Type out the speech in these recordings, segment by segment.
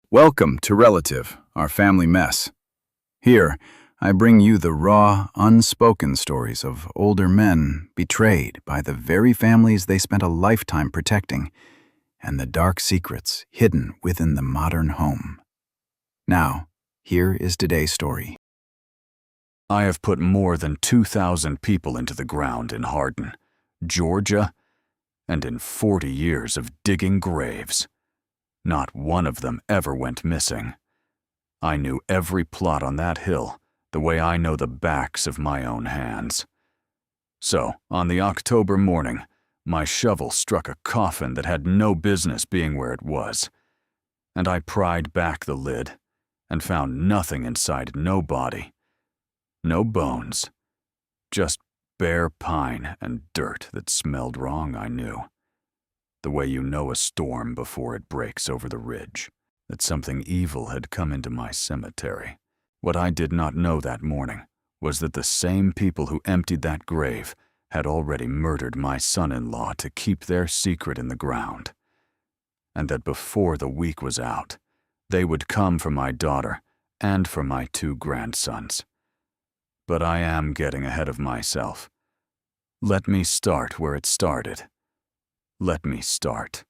Welcome to Relative, our family mess. Here, I bring you the raw, unspoken stories of older men betrayed by the very families they spent a lifetime protecting, and the dark secrets hidden within the modern home. Now, here is today's story. I have put more than 2,000 people into the ground in Hardin, Georgia, and in 40 years of digging graves, not one of them ever went missing. I knew every plot on that hill the way I know the backs of my own hands. So, on the October morning, my shovel struck a coffin that had no business being where it was, and I pried back the lid and found nothing inside, no body, no bones, just bare pine and dirt that smelled wrong, I knew. The way you know a storm before it breaks over the ridge, that something evil had come into my cemetery. What I did not know that morning was that the same people who emptied that grave had already murdered my son-in-law to keep their secret in the ground, and that before the week was out, they would come for my daughter and for my 2 grandsons. But I am getting ahead of myself. Let me start where it started. Let me start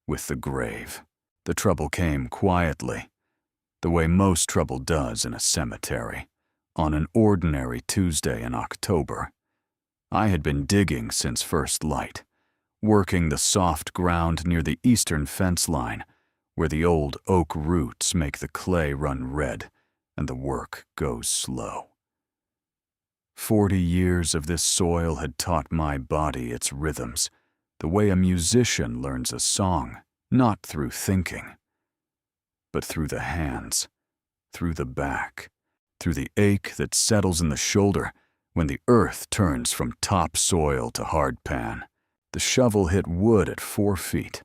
with the grave. The trouble came quietly, the way most trouble does in a cemetery, on an ordinary Tuesday in October. I had been digging since first light, working the soft ground near the eastern fence line, where the old oak roots make the clay run red and the work goes slow. 40 years of this soil had taught my body its rhythms, the way a musician learns a song, not through thinking, but through the hands, through the back, through the ache that settles in the shoulder when the earth turns from topsoil to hard pan. The shovel hit wood at 4 feet.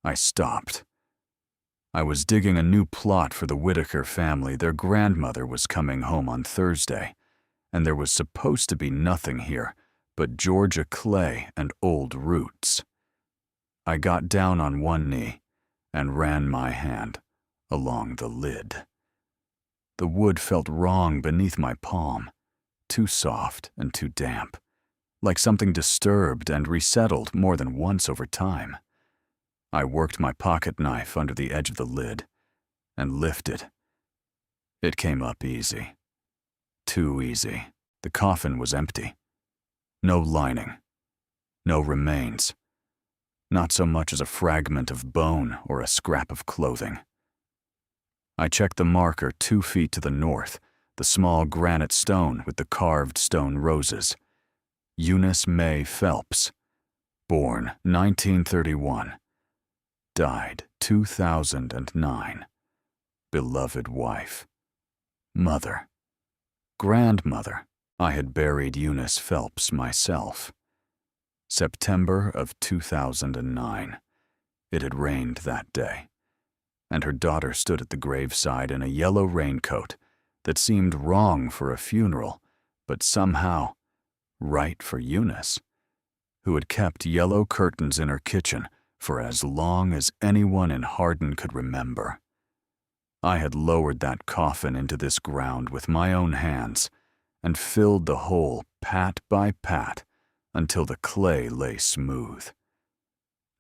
I stopped. I was digging a new plot for the Whitaker family. Their grandmother was coming home on Thursday, and there was supposed to be nothing here but Georgia clay and old roots. I got down on one knee and ran my hand along the lid. The wood felt wrong beneath my palm, too soft and too damp, like something disturbed and resettled more than once over time. I worked my pocket knife under the edge of the lid and lifted. It came up easy. Too easy. The coffin was empty. No lining. No remains. Not so much as a fragment of bone or a scrap of clothing. I checked the marker 2 feet to the north, the small granite stone with the carved stone roses. Eunice May Phelps, born 1931, died 2009. Beloved wife, mother, grandmother. I had buried Eunice Phelps myself. September of 2009. It had rained that day, and her daughter stood at the graveside in a yellow raincoat that seemed wrong for a funeral, but somehow right for Eunice, who had kept yellow curtains in her kitchen for as long as anyone in Hardin could remember. I had lowered that coffin into this ground with my own hands and filled the hole pat by pat until the clay lay smooth.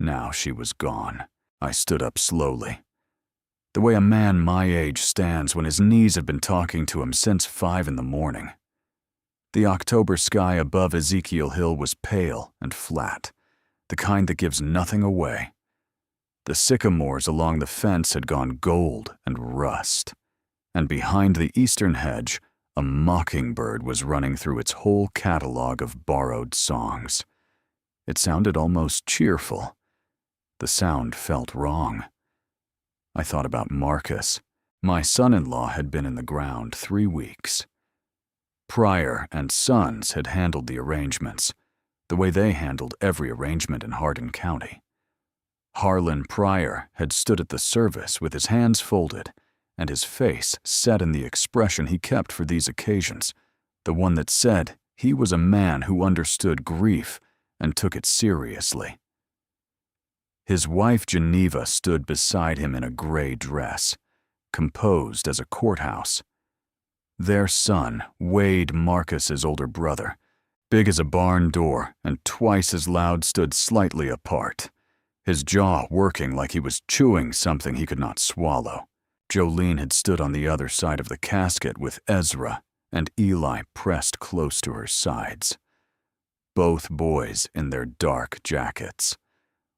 Now she was gone. I stood up slowly, the way a man my age stands when his knees have been talking to him since 5 in the morning. The October sky above Ezekiel Hill was pale and flat, the kind that gives nothing away. The sycamores along the fence had gone gold and rust, and behind the eastern hedge, a mockingbird was running through its whole catalog of borrowed songs. It sounded almost cheerful. The sound felt wrong. I thought about Marcus. My son-in-law had been in the ground 3 weeks. Pryor and Sons had handled the arrangements, the way they handled every arrangement in Hardin County. Harlan Pryor had stood at the service with his hands folded and his face set in the expression he kept for these occasions, the one that said he was a man who understood grief and took it seriously. His wife Geneva stood beside him in a gray dress, composed as a courthouse. Their son, Wade Marcus's older brother, big as a barn door and twice as loud, stood slightly apart, his jaw working like he was chewing something he could not swallow. Jolene had stood on the other side of the casket with Ezra and Eli pressed close to her sides, both boys in their dark jackets,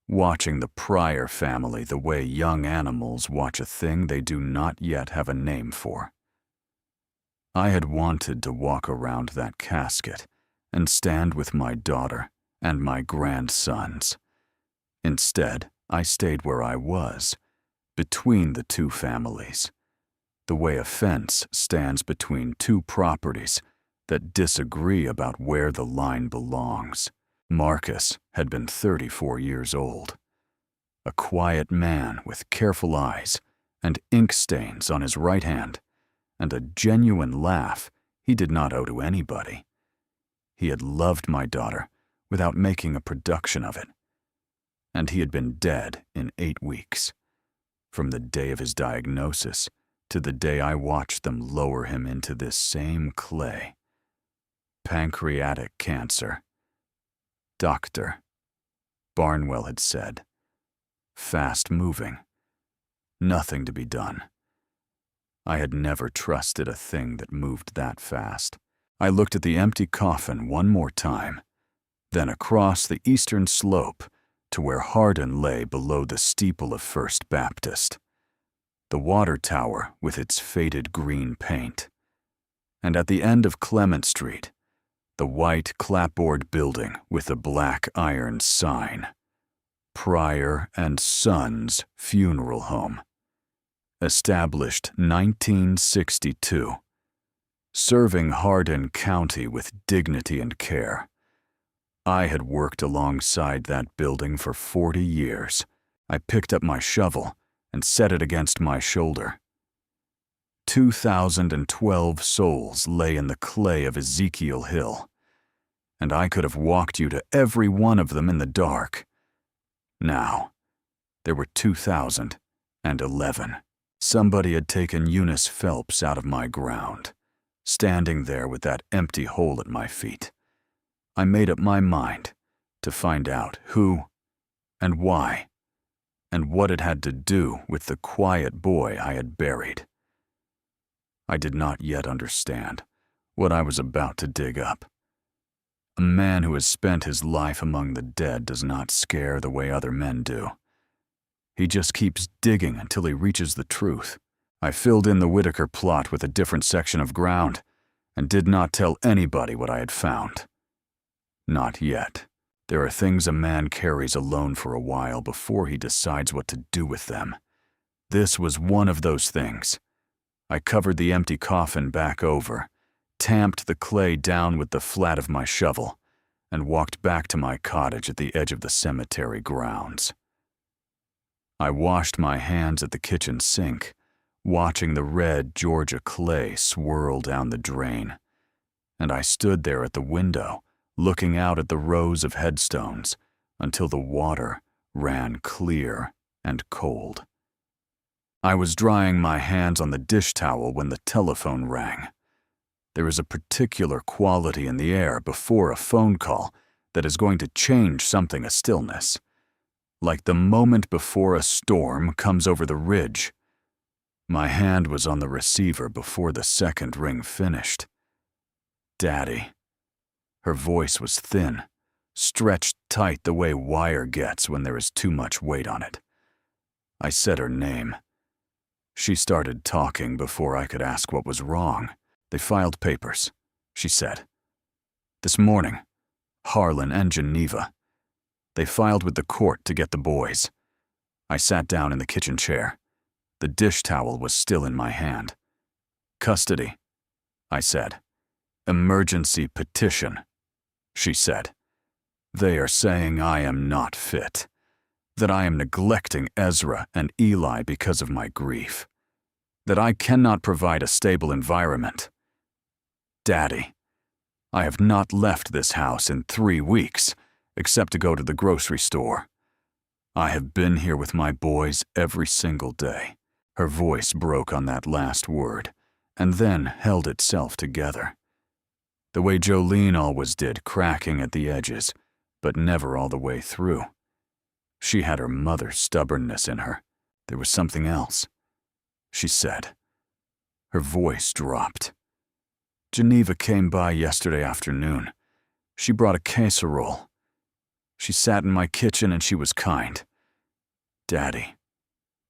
watching the Pryor family the way young animals watch a thing they do not yet have a name for. I had wanted to walk around that casket and stand with my daughter and my grandsons. Instead, I stayed where I was, between the two families, the way a fence stands between two properties that disagree about where the line belongs. Marcus had been 34 years old, a quiet man with careful eyes and ink stains on his right hand, and a genuine laugh he did not owe to anybody. He had loved my daughter without making a production of it, and he had been dead in 8 weeks, from the day of his diagnosis to the day I watched them lower him into this same clay. Pancreatic cancer. Doctor, Barnwell had said. Fast moving. Nothing to be done. I had never trusted a thing that moved that fast. I looked at the empty coffin one more time, then across the eastern slope to where Hardin lay below the steeple of First Baptist, the water tower with its faded green paint, and at the end of Clement Street, the white clapboard building with the black iron sign, Pryor and Sons Funeral Home, established 1962, serving Hardin County with dignity and care. I had worked alongside that building for 40 years. I picked up my shovel and set it against my shoulder. 2,012 souls lay in the clay of Ezekiel Hill, and I could have walked you to every one of them in the dark. Now, there were 2,011. Somebody had taken Eunice Phelps out of my ground, standing there with that empty hole at my feet. I made up my mind to find out who and why and what it had to do with the quiet boy I had buried. I did not yet understand what I was about to dig up. A man who has spent his life among the dead does not scare the way other men do. He just keeps digging until he reaches the truth. I filled in the Whitaker plot with a different section of ground and did not tell anybody what I had found. Not yet. There are things a man carries alone for a while before he decides what to do with them. This was one of those things. I covered the empty coffin back over, tamped the clay down with the flat of my shovel, and walked back to my cottage at the edge of the cemetery grounds. I washed my hands at the kitchen sink, watching the red Georgia clay swirl down the drain, and I stood there at the window, looking out at the rows of headstones until the water ran clear and cold. I was drying my hands on the dish towel when the telephone rang. There is a particular quality in the air before a phone call that is going to change something a stillness, like the moment before a storm comes over the ridge. My hand was on the receiver before the second ring finished. Daddy. Her voice was thin, stretched tight the way wire gets when there is too much weight on it. I said her name. She started talking before I could ask what was wrong. They filed papers, she said. This morning, Harlan and Geneva. They filed with the court to get the boys. I sat down in the kitchen chair. The dish towel was still in my hand. Custody, I said. Emergency petition, she said. They are saying I am not fit, that I am neglecting Ezra and Eli because of my grief, that I cannot provide a stable environment. Daddy, I have not left this house in 3 weeks, except to go to the grocery store. I have been here with my boys every single day. Her voice broke on that last word, and then held itself together. The way Jolene always did, cracking at the edges, but never all the way through. She had her mother's stubbornness in her. There was something else, she said. Her voice dropped. Geneva came by yesterday afternoon. She brought a casserole. She sat in my kitchen and she was kind. Daddy,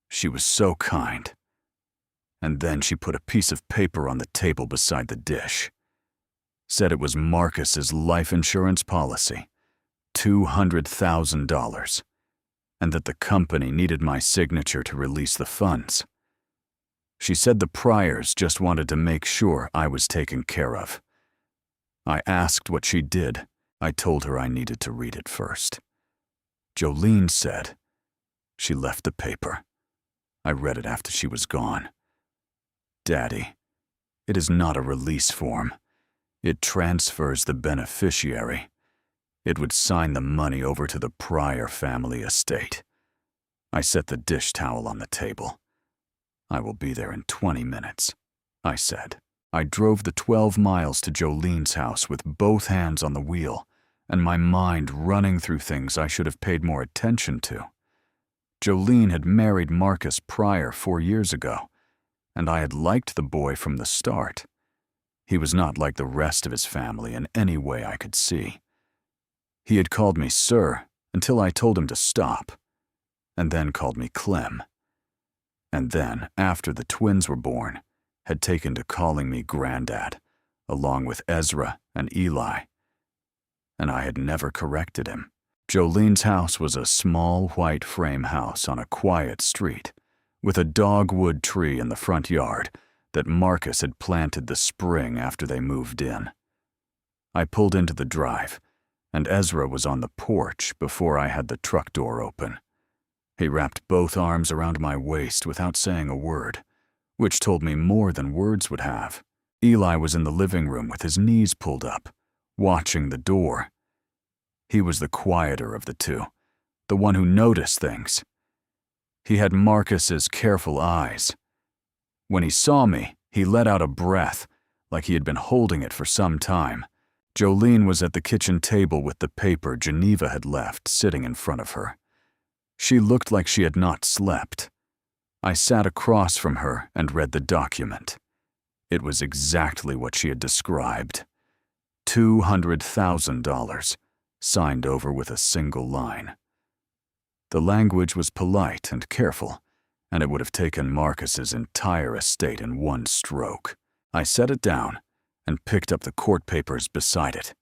she was so kind. And then she put a piece of paper on the table beside the dish. Said it was Marcus's life insurance policy, $200,000, and that the company needed my signature to release the funds. She said the Pryors just wanted to make sure I was taken care of. I asked what she did. I told her I needed to read it first. Jolene said she left the paper. I read it after she was gone. Daddy, it is not a release form. It transfers the beneficiary. It would sign the money over to the Pryor family estate. I set the dish towel on the table. I will be there in 20 minutes, I said. I drove the 12 miles to Jolene's house with both hands on the wheel, and my mind running through things I should have paid more attention to. Jolene had married Marcus Pryor 4 years ago, and I had liked the boy from the start. He was not like the rest of his family in any way I could see. He had called me sir until I told him to stop, and then called me Clem. And then, after the twins were born, had taken to calling me Granddad, along with Ezra and Eli. And I had never corrected him. Jolene's house was a small white frame house on a quiet street, with a dogwood tree in the front yard that Marcus had planted the spring after they moved in. I pulled into the drive, and Ezra was on the porch before I had the truck door open. He wrapped both arms around my waist without saying a word, which told me more than words would have. Eli was in the living room with his knees pulled up, watching the door. He was the quieter of the two, the one who noticed things. He had Marcus's careful eyes. When he saw me, he let out a breath, like he had been holding it for some time. Jolene was at the kitchen table with the paper Geneva had left sitting in front of her. She looked like she had not slept. I sat across from her and read the document. It was exactly what she had described. $200,000, signed over with a single line. The language was polite and careful, and it would have taken Marcus's entire estate in one stroke. I set it down and picked up the court papers beside it.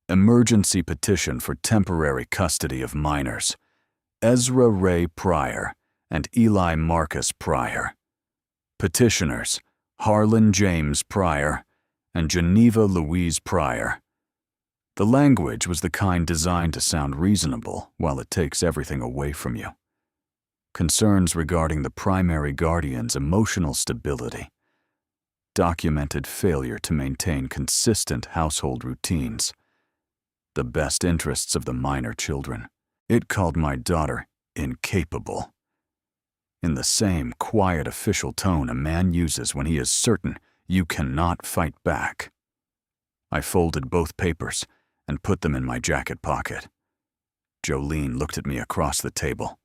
Emergency petition for temporary custody of minors. Ezra Ray Pryor and Eli Marcus Pryor. Petitioners, Harlan James Pryor and Geneva Louise Pryor. The language was the kind designed to sound reasonable while it takes everything away from you. Concerns regarding the primary guardian's emotional stability. Documented failure to maintain consistent household routines. The best interests of the minor children. It called my daughter incapable. In the same quiet official tone a man uses when he is certain you cannot fight back. I folded both papers and put them in my jacket pocket. Jolene looked at me across the table.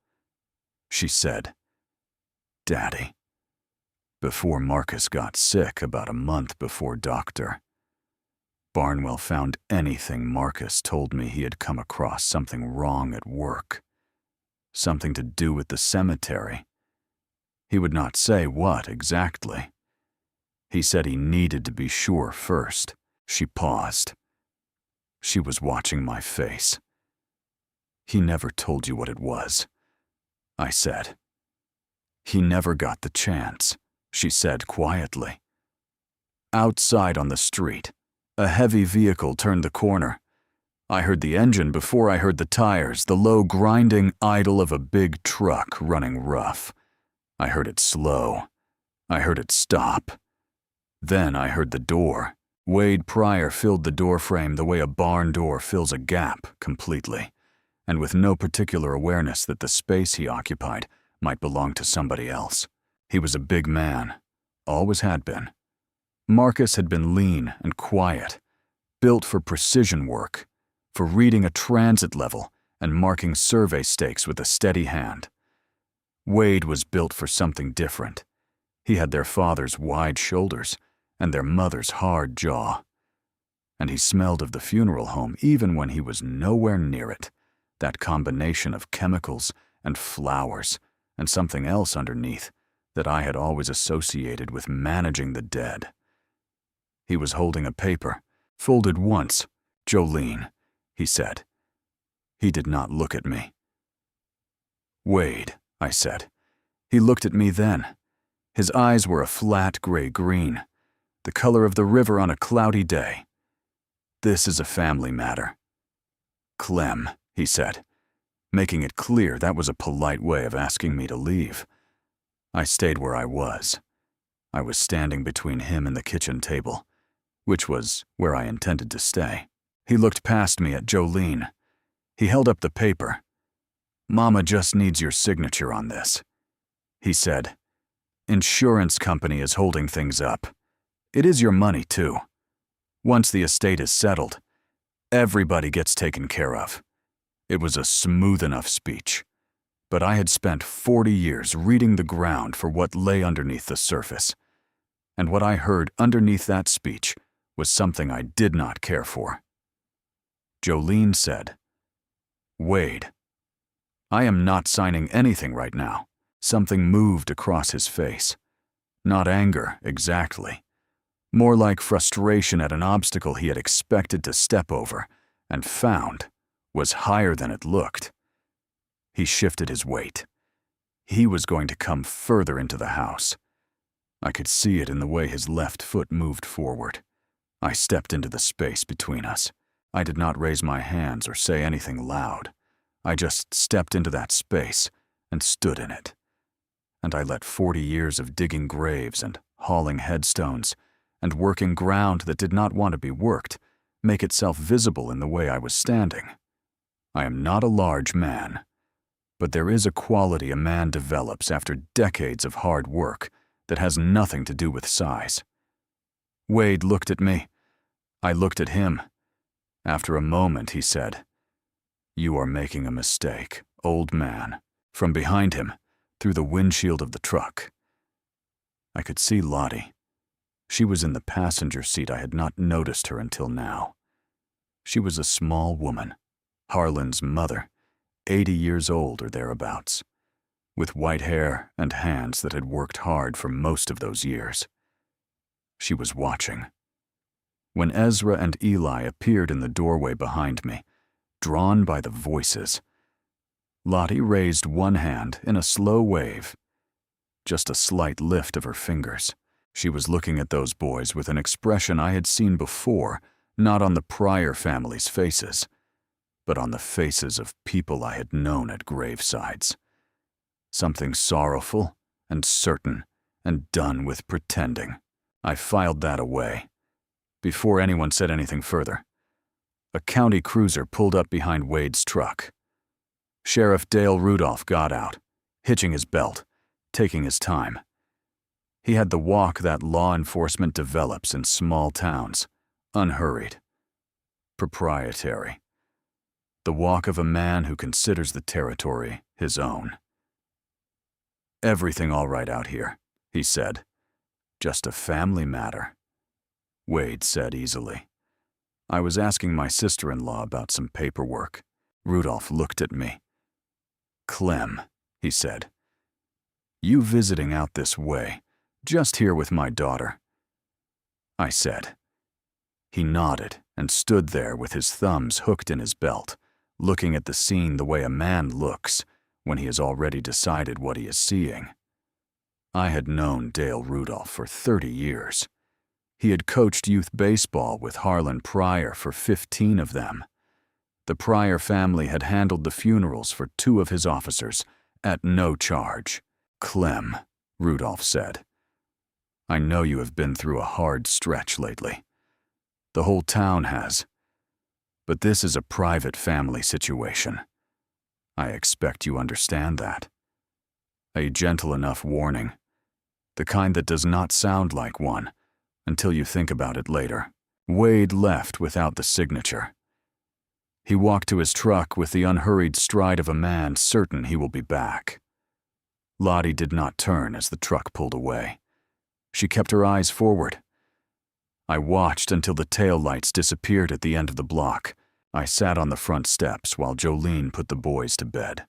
She said, "Daddy, before Marcus got sick about a month before Dr. Barnwell found anything Marcus told me he had come across something wrong at work. Something to do with the cemetery. He would not say what exactly. He said he needed to be sure first." She paused. She was watching my face. "He never told you what it was," I said. "He never got the chance," she said quietly. Outside on the street, a heavy vehicle turned the corner. I heard the engine before I heard the tires, the low grinding idle of a big truck running rough. I heard it slow. I heard it stop. Then I heard the door. Wade Pryor filled the door frame the way a barn door fills a gap completely, and with no particular awareness that the space he occupied might belong to somebody else. He was a big man, always had been. Marcus had been lean and quiet, built for precision work, for reading a transit level and marking survey stakes with a steady hand. Wade was built for something different. He had their father's wide shoulders and their mother's hard jaw. And he smelled of the funeral home even when he was nowhere near it, that combination of chemicals and flowers and something else underneath that I had always associated with managing the dead. He was holding a paper, folded once. "Jolene," he said. He did not look at me. "Wade," I said. He looked at me then. His eyes were a flat gray-green, the color of the river on a cloudy day. "This is a family matter." "Clem," he said, making it clear that was a polite way of asking me to leave. I stayed where I was. I was standing between him and the kitchen table, which was where I intended to stay. He looked past me at Jolene. He held up the paper. "Mama just needs your signature on this," he said. "Insurance company is holding things up. It is your money, too. Once the estate is settled, everybody gets taken care of." It was a smooth enough speech, but I had spent 40 years reading the ground for what lay underneath the surface, and what I heard underneath that speech was something I did not care for. Jolene said, "Wade, I am not signing anything right now." Something moved across his face. Not anger, exactly. More like frustration at an obstacle he had expected to step over and found was higher than it looked. He shifted his weight. He was going to come further into the house. I could see it in the way his left foot moved forward. I stepped into the space between us. I did not raise my hands or say anything loud. I just stepped into that space and stood in it. And I let 40 years of digging graves and hauling headstones and working ground that did not want to be worked make itself visible in the way I was standing. I am not a large man, but there is a quality a man develops after decades of hard work that has nothing to do with size. Wade looked at me. I looked at him. After a moment, he said, "You are making a mistake, old man." From behind him, through the windshield of the truck, I could see Lottie. She was in the passenger seat. I had not noticed her until now. She was a small woman, Harlan's mother, 80 years old or thereabouts, with white hair and hands that had worked hard for most of those years. She was watching. When Ezra and Eli appeared in the doorway behind me, drawn by the voices, Lottie raised one hand in a slow wave, just a slight lift of her fingers. She was looking at those boys with an expression I had seen before, not on the Pryor family's faces, but on the faces of people I had known at gravesides. Something sorrowful and certain and done with pretending. I filed that away. Before anyone said anything further, a county cruiser pulled up behind Wade's truck. Sheriff Dale Rudolph got out, hitching his belt, taking his time. He had the walk that law enforcement develops in small towns, unhurried, proprietary. The walk of a man who considers the territory his own. "Everything all right out here," he said. "Just a family matter," Wade said easily. "I was asking my sister-in-law about some paperwork." Rudolph looked at me. "Clem," he said, "you visiting out this way, just here with my daughter?" I said. He nodded and stood there with his thumbs hooked in his belt, looking at the scene the way a man looks when he has already decided what he is seeing. I had known Dale Rudolph for 30 years. He had coached youth baseball with Harlan Pryor for 15 of them. The Pryor family had handled the funerals for 2 of his officers at no charge. "Clem," Rudolph said, "I know you have been through a hard stretch lately. The whole town has. But this is a private family situation. I expect you understand that. A gentle enough warning, The kind that does not sound like one until you think about it later. Wade left without the signature. He walked to his truck with the unhurried stride of a man certain he will be back. Lottie did not turn as the truck pulled away. She kept her eyes forward. I watched until the tail lights disappeared at the end of the block. I sat on the front steps while Jolene put the boys to bed.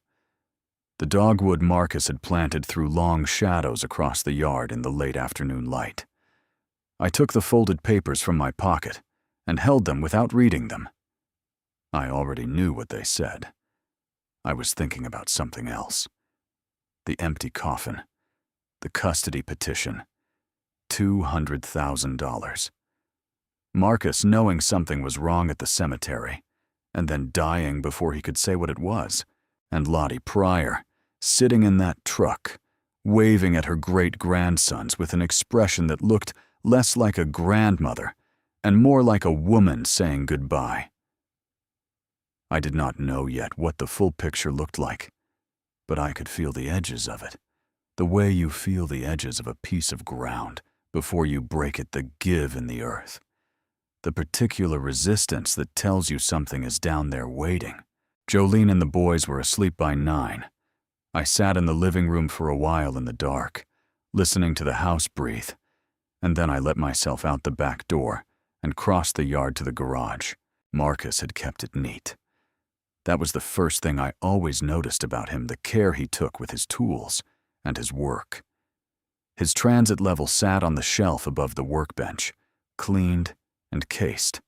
The dogwood Marcus had planted threw long shadows across the yard in the late afternoon light. I took the folded papers from my pocket and held them without reading them. I already knew what they said. I was thinking about something else. The empty coffin, the custody petition, $200,000. Marcus knowing something was wrong at the cemetery, and then dying before he could say what it was, and Lottie Pryor, sitting in that truck, waving at her great-grandsons with an expression that looked less like a grandmother and more like a woman saying goodbye. I did not know yet what the full picture looked like, but I could feel the edges of it, the way you feel the edges of a piece of ground before you break it, the give in the earth, the particular resistance that tells you something is down there waiting. Jolene and the boys were asleep by 9. I sat in the living room for a while in the dark, listening to the house breathe, and then I let myself out the back door and crossed the yard to the garage. Marcus had kept it neat. That was the first thing I always noticed about him, the care he took with his tools and his work. His transit level sat on the shelf above the workbench, cleaned and cased.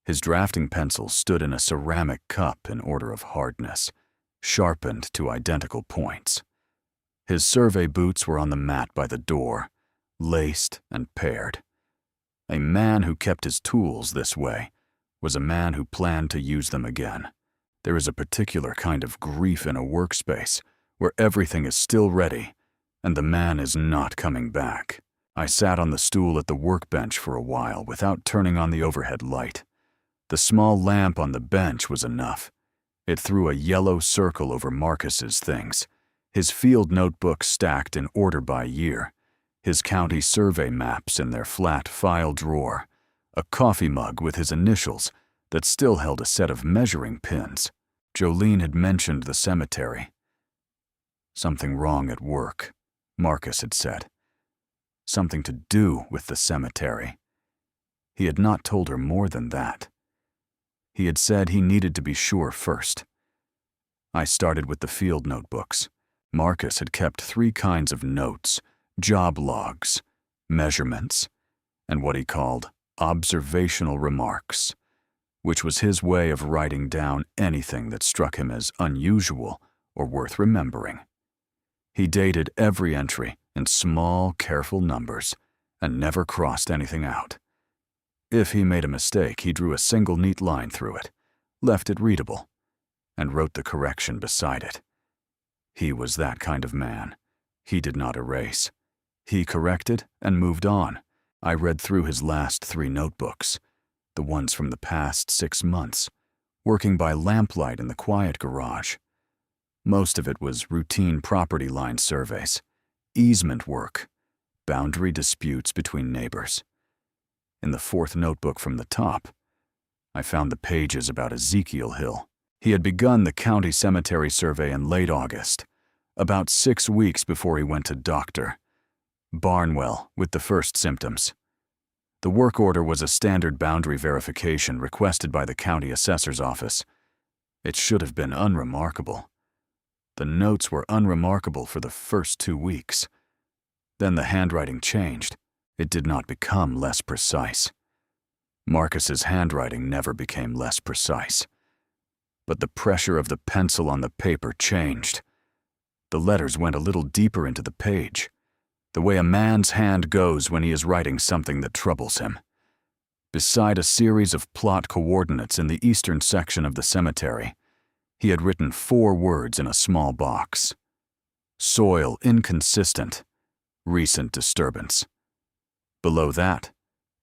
His drafting pencils stood in a ceramic cup in order of hardness, sharpened to identical points. His survey boots were on the mat by the door, laced and paired. A man who kept his tools this way was a man who planned to use them again. There is a particular kind of grief in a workspace where everything is still ready and the man is not coming back. I sat on the stool at the workbench for a while without turning on the overhead light. The small lamp on the bench was enough. It threw a yellow circle over Marcus's things, his field notebooks stacked in order by year, his county survey maps in their flat file drawer, a coffee mug with his initials that still held a set of measuring pins. Jolene had mentioned the cemetery. Something wrong at work, Marcus had said. Something to do with the cemetery. He had not told her more than that. He had said he needed to be sure first. I started with the field notebooks. Marcus had kept 3 kinds of notes: job logs, measurements, and what he called observational remarks, which was his way of writing down anything that struck him as unusual or worth remembering. He dated every entry in small, careful numbers and never crossed anything out. If he made a mistake, he drew a single neat line through it, left it readable, and wrote the correction beside it. He was that kind of man. He did not erase. He corrected and moved on. I read through his last 3 notebooks, the ones from the past 6 months, working by lamplight in the quiet garage. Most of it was routine property line surveys, easement work, boundary disputes between neighbors. In the 4th notebook from the top, I found the pages about Ezekiel Hill. He had begun the county cemetery survey in late August, about 6 weeks before he went to Dr. Barnwell with the first symptoms. The work order was a standard boundary verification requested by the county assessor's office. It should have been unremarkable. The notes were unremarkable for the first 2 weeks. Then the handwriting changed. It did not become less precise. Marcus's handwriting never became less precise. But the pressure of the pencil on the paper changed. The letters went a little deeper into the page, the way a man's hand goes when he is writing something that troubles him. Beside a series of plot coordinates in the eastern section of the cemetery, he had written 4 words in a small box. Soil inconsistent, recent disturbance. Below that,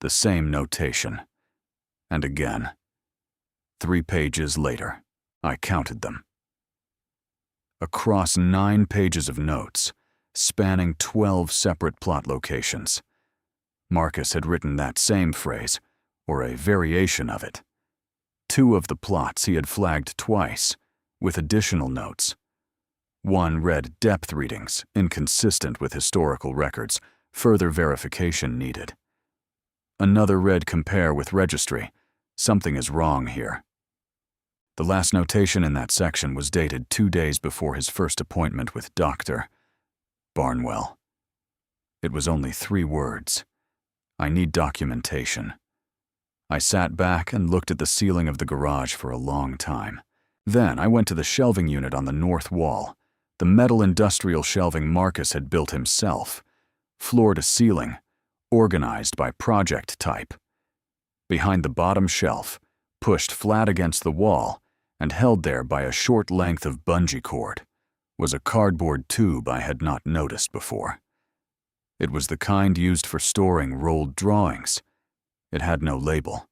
the same notation. And again. 3 pages later, I counted them. Across 9 pages of notes, spanning 12 separate plot locations. Marcus had written that same phrase, or a variation of it. 2 of the plots he had flagged twice, with additional notes. One read depth readings, inconsistent with historical records, further verification needed. Another read compare with registry, something is wrong here. The last notation in that section was dated 2 days before his first appointment with Dr. Barnwell. It was only 3 words. I need documentation. I sat back and looked at the ceiling of the garage for a long time. Then I went to the shelving unit on the north wall, the metal industrial shelving Marcus had built himself, floor to ceiling, organized by project type. Behind the bottom shelf, pushed flat against the wall, and held there by a short length of bungee cord, was a cardboard tube I had not noticed before. It was the kind used for storing rolled drawings. It had no label.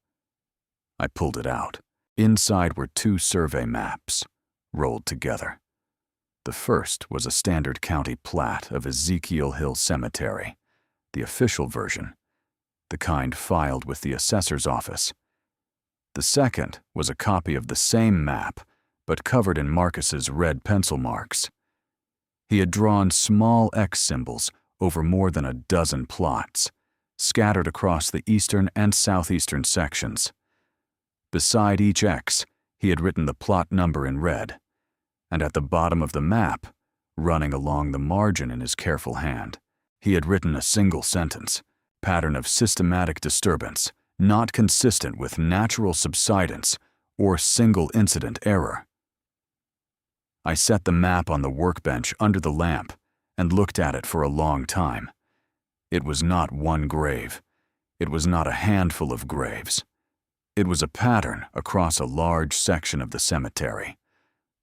I pulled it out. Inside were 2 survey maps, rolled together. The first was a standard county plat of Ezekiel Hill Cemetery, the official version, the kind filed with the assessor's office. The second was a copy of the same map, but covered in Marcus's red pencil marks. He had drawn small X symbols over more than a dozen plots, scattered across the eastern and southeastern sections. Beside each X, he had written the plot number in red, and at the bottom of the map, running along the margin in his careful hand, he had written a single sentence, pattern of systematic disturbance, not consistent with natural subsidence or single incident error. I set the map on the workbench under the lamp and looked at it for a long time. It was not one grave. It was not a handful of graves. It was a pattern across a large section of the cemetery,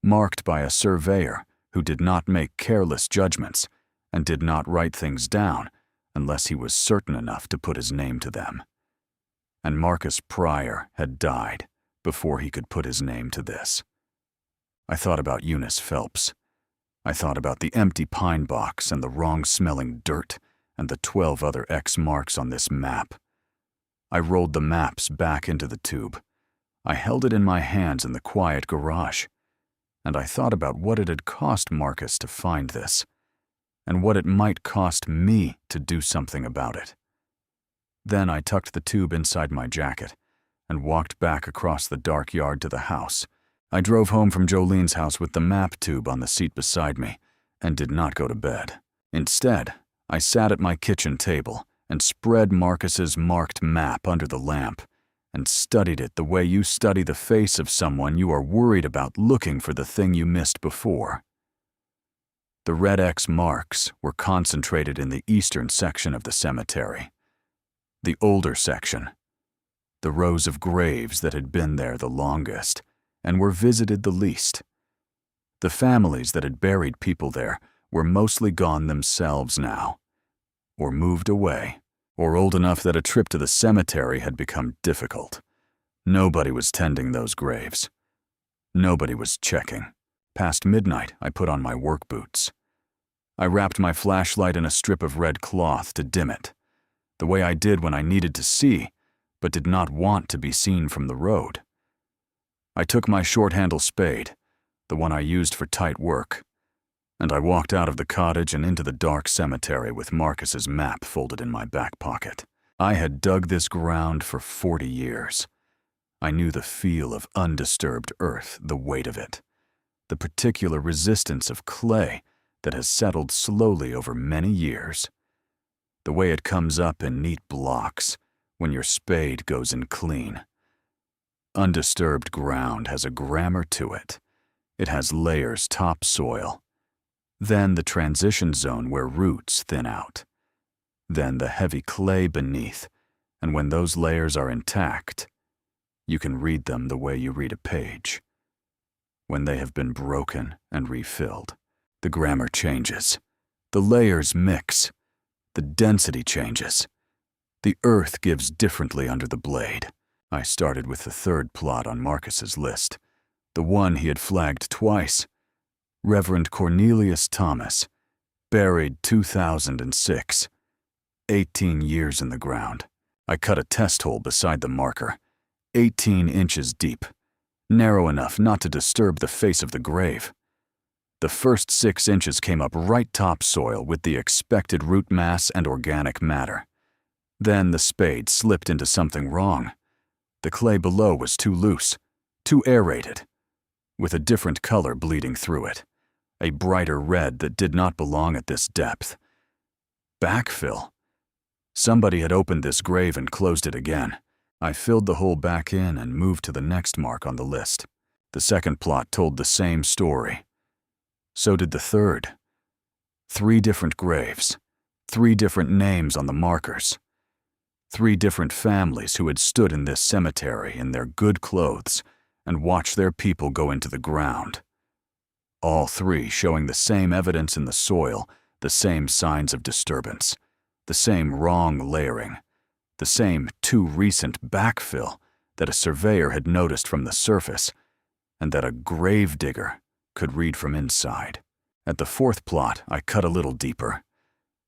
marked by a surveyor who did not make careless judgments and did not write things down unless he was certain enough to put his name to them. And Marcus Pryor had died before he could put his name to this. I thought about Eunice Phelps. I thought about the empty pine box and the wrong-smelling dirt and the 12 other X marks on this map. I rolled the maps back into the tube. I held it in my hands in the quiet garage, and I thought about what it had cost Marcus to find this, and what it might cost me to do something about it. Then I tucked the tube inside my jacket and walked back across the dark yard to the house. I drove home from Jolene's house with the map tube on the seat beside me and did not go to bed. Instead, I sat at my kitchen table and spread Marcus's marked map under the lamp and studied it the way you study the face of someone you are worried about looking for the thing you missed before. The red X marks were concentrated in the eastern section of the cemetery, the older section, the rows of graves that had been there the longest and were visited the least. The families that had buried people there were mostly gone themselves now, or moved away, or old enough that a trip to the cemetery had become difficult. Nobody was tending those graves. Nobody was checking. Past midnight, I put on my work boots. I wrapped my flashlight in a strip of red cloth to dim it, the way I did when I needed to see, but did not want to be seen from the road. I took my short-handle spade, the one I used for tight work, and I walked out of the cottage and into the dark cemetery with Marcus's map folded in my back pocket. I had dug this ground for 40 years. I knew the feel of undisturbed earth, the weight of it, the particular resistance of clay that has settled slowly over many years, the way it comes up in neat blocks when your spade goes in clean. Undisturbed ground has a grammar to it. It has layers topsoil, then the transition zone where roots thin out, then the heavy clay beneath, and when those layers are intact, you can read them the way you read a page. When they have been broken and refilled, the grammar changes, the layers mix, the density changes, the earth gives differently under the blade. I started with the third plot on Marcus's list, the one he had flagged twice. Reverend Cornelius Thomas, Buried 2006. 18 years in the ground. I cut a test hole beside the marker, 18 inches deep, narrow enough not to disturb the face of the grave. The first 6 inches came up right topsoil with the expected root mass and organic matter. Then the spade slipped into something wrong. The clay below was too loose, too aerated, with a different color bleeding through it, a brighter red that did not belong at this depth. Backfill. Somebody had opened this grave and closed it again. I filled the hole back in and moved to the next mark on the list. The second plot told the same story. So did the third. 3 different graves, 3 different names on the markers. 3 different families who had stood in this cemetery in their good clothes and watched their people go into the ground. All 3 showing the same evidence in the soil, the same signs of disturbance, the same wrong layering, the same too recent backfill that a surveyor had noticed from the surface and that a grave digger could read from inside. At the 4th plot, I cut a little deeper.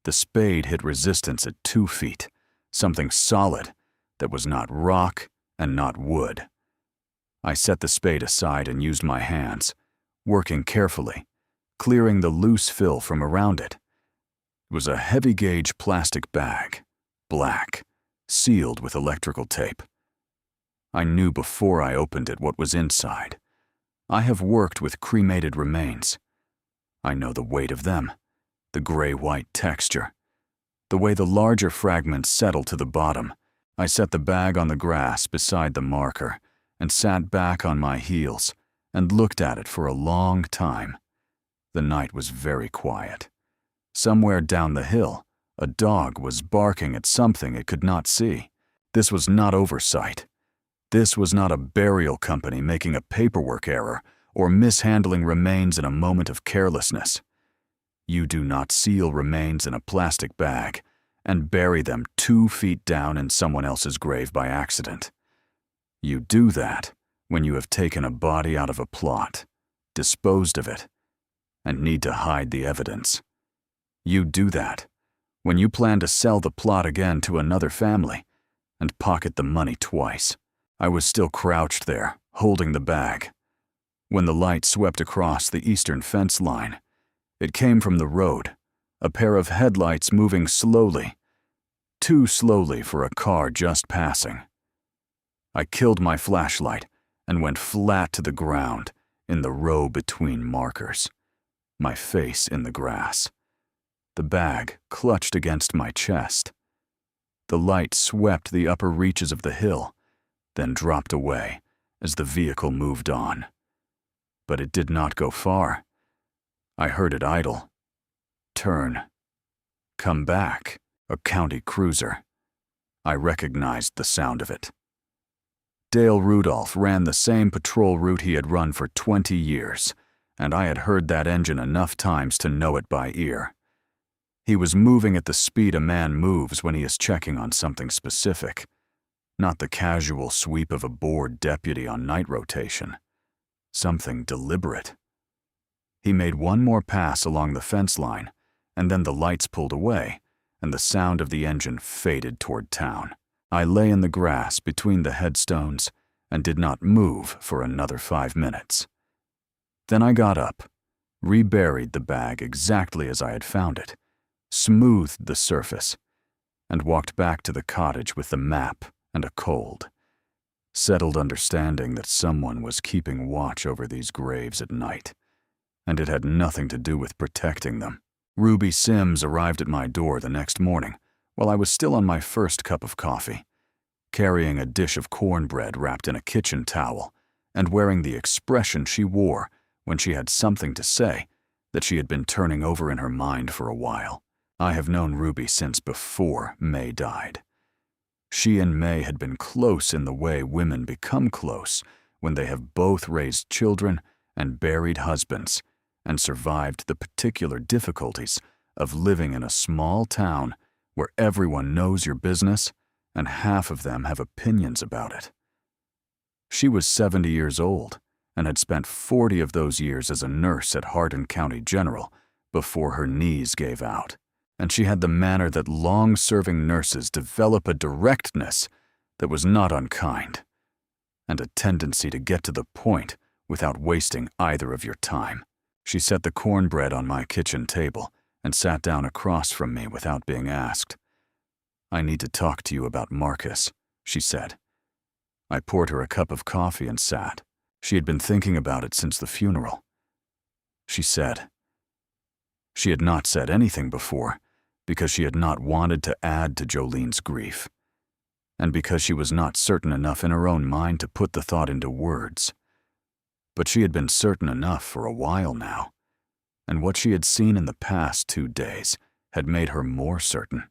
The spade hit resistance at 2 feet, something solid that was not rock and not wood. I set the spade aside and used my hands, working carefully, clearing the loose fill from around it. It was a heavy-gauge plastic bag, black, sealed with electrical tape. I knew before I opened it what was inside. I have worked with cremated remains. I know the weight of them, the gray-white texture, the way the larger fragments settle to the bottom. I set the bag on the grass beside the marker and sat back on my heels and looked at it for a long time. The night was very quiet. Somewhere down the hill, a dog was barking at something it could not see. This was not oversight. This was not a burial company making a paperwork error or mishandling remains in a moment of carelessness. You do not seal remains in a plastic bag and bury them 2 feet down in someone else's grave by accident. You do that when you have taken a body out of a plot, disposed of it, and need to hide the evidence. You do that when you plan to sell the plot again to another family and pocket the money twice. I was still crouched there, holding the bag, when the light swept across the eastern fence line. It came from the road, a pair of headlights moving slowly, too slowly for a car just passing. I killed my flashlight and went flat to the ground in the row between markers, my face in the grass. The bag clutched against my chest. The light swept the upper reaches of the hill, then dropped away as the vehicle moved on. But it did not go far. I heard it idle. Turn. Come back. A county cruiser. I recognized the sound of it. Dale Rudolph ran the same patrol route he had run for 20 years, and I had heard that engine enough times to know it by ear. He was moving at the speed a man moves when he is checking on something specific, not the casual sweep of a bored deputy on night rotation. Something deliberate. He made one more pass along the fence line, and then the lights pulled away, and the sound of the engine faded toward town. I lay in the grass between the headstones and did not move for another 5 minutes. Then I got up, reburied the bag exactly as I had found it, smoothed the surface, and walked back to the cottage with the map and a cold, settled understanding that someone was keeping watch over these graves at night, and it had nothing to do with protecting them. Ruby Sims arrived at my door the next morning while I was still on my first cup of coffee, carrying a dish of cornbread wrapped in a kitchen towel and wearing the expression she wore when she had something to say that she had been turning over in her mind for a while. I have known Ruby since before May died. She and May had been close in the way women become close when they have both raised children and buried husbands and survived the particular difficulties of living in a small town where everyone knows your business and half of them have opinions about it. She was 70 years old and had spent 40 of those years as a nurse at Hardin County General before her knees gave out, and she had the manner that long-serving nurses develop, a directness that was not unkind, and a tendency to get to the point without wasting either of your time. She set the cornbread on my kitchen table and sat down across from me without being asked. "I need to talk to you about Marcus," she said. I poured her a cup of coffee and sat. She had been thinking about it since the funeral. She said. She had not said anything before because she had not wanted to add to Jolene's grief, and because she was not certain enough in her own mind to put the thought into words. But she had been certain enough for a while now, and what she had seen in the past 2 days had made her more certain.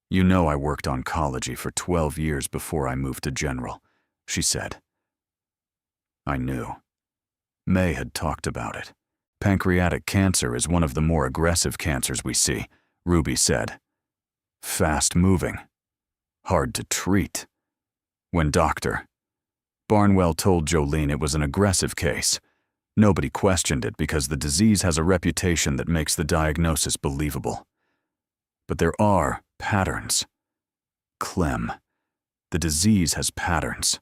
"You know I worked oncology for 12 years before I moved to general," she said. I knew. May had talked about it. "Pancreatic cancer is one of the more aggressive cancers we see," Ruby said. "Fast-moving. Hard to treat. When Dr. Barnwell told Jolene it was an aggressive case, nobody questioned it because the disease has a reputation that makes the diagnosis believable. But there are patterns. Clem, the disease has patterns.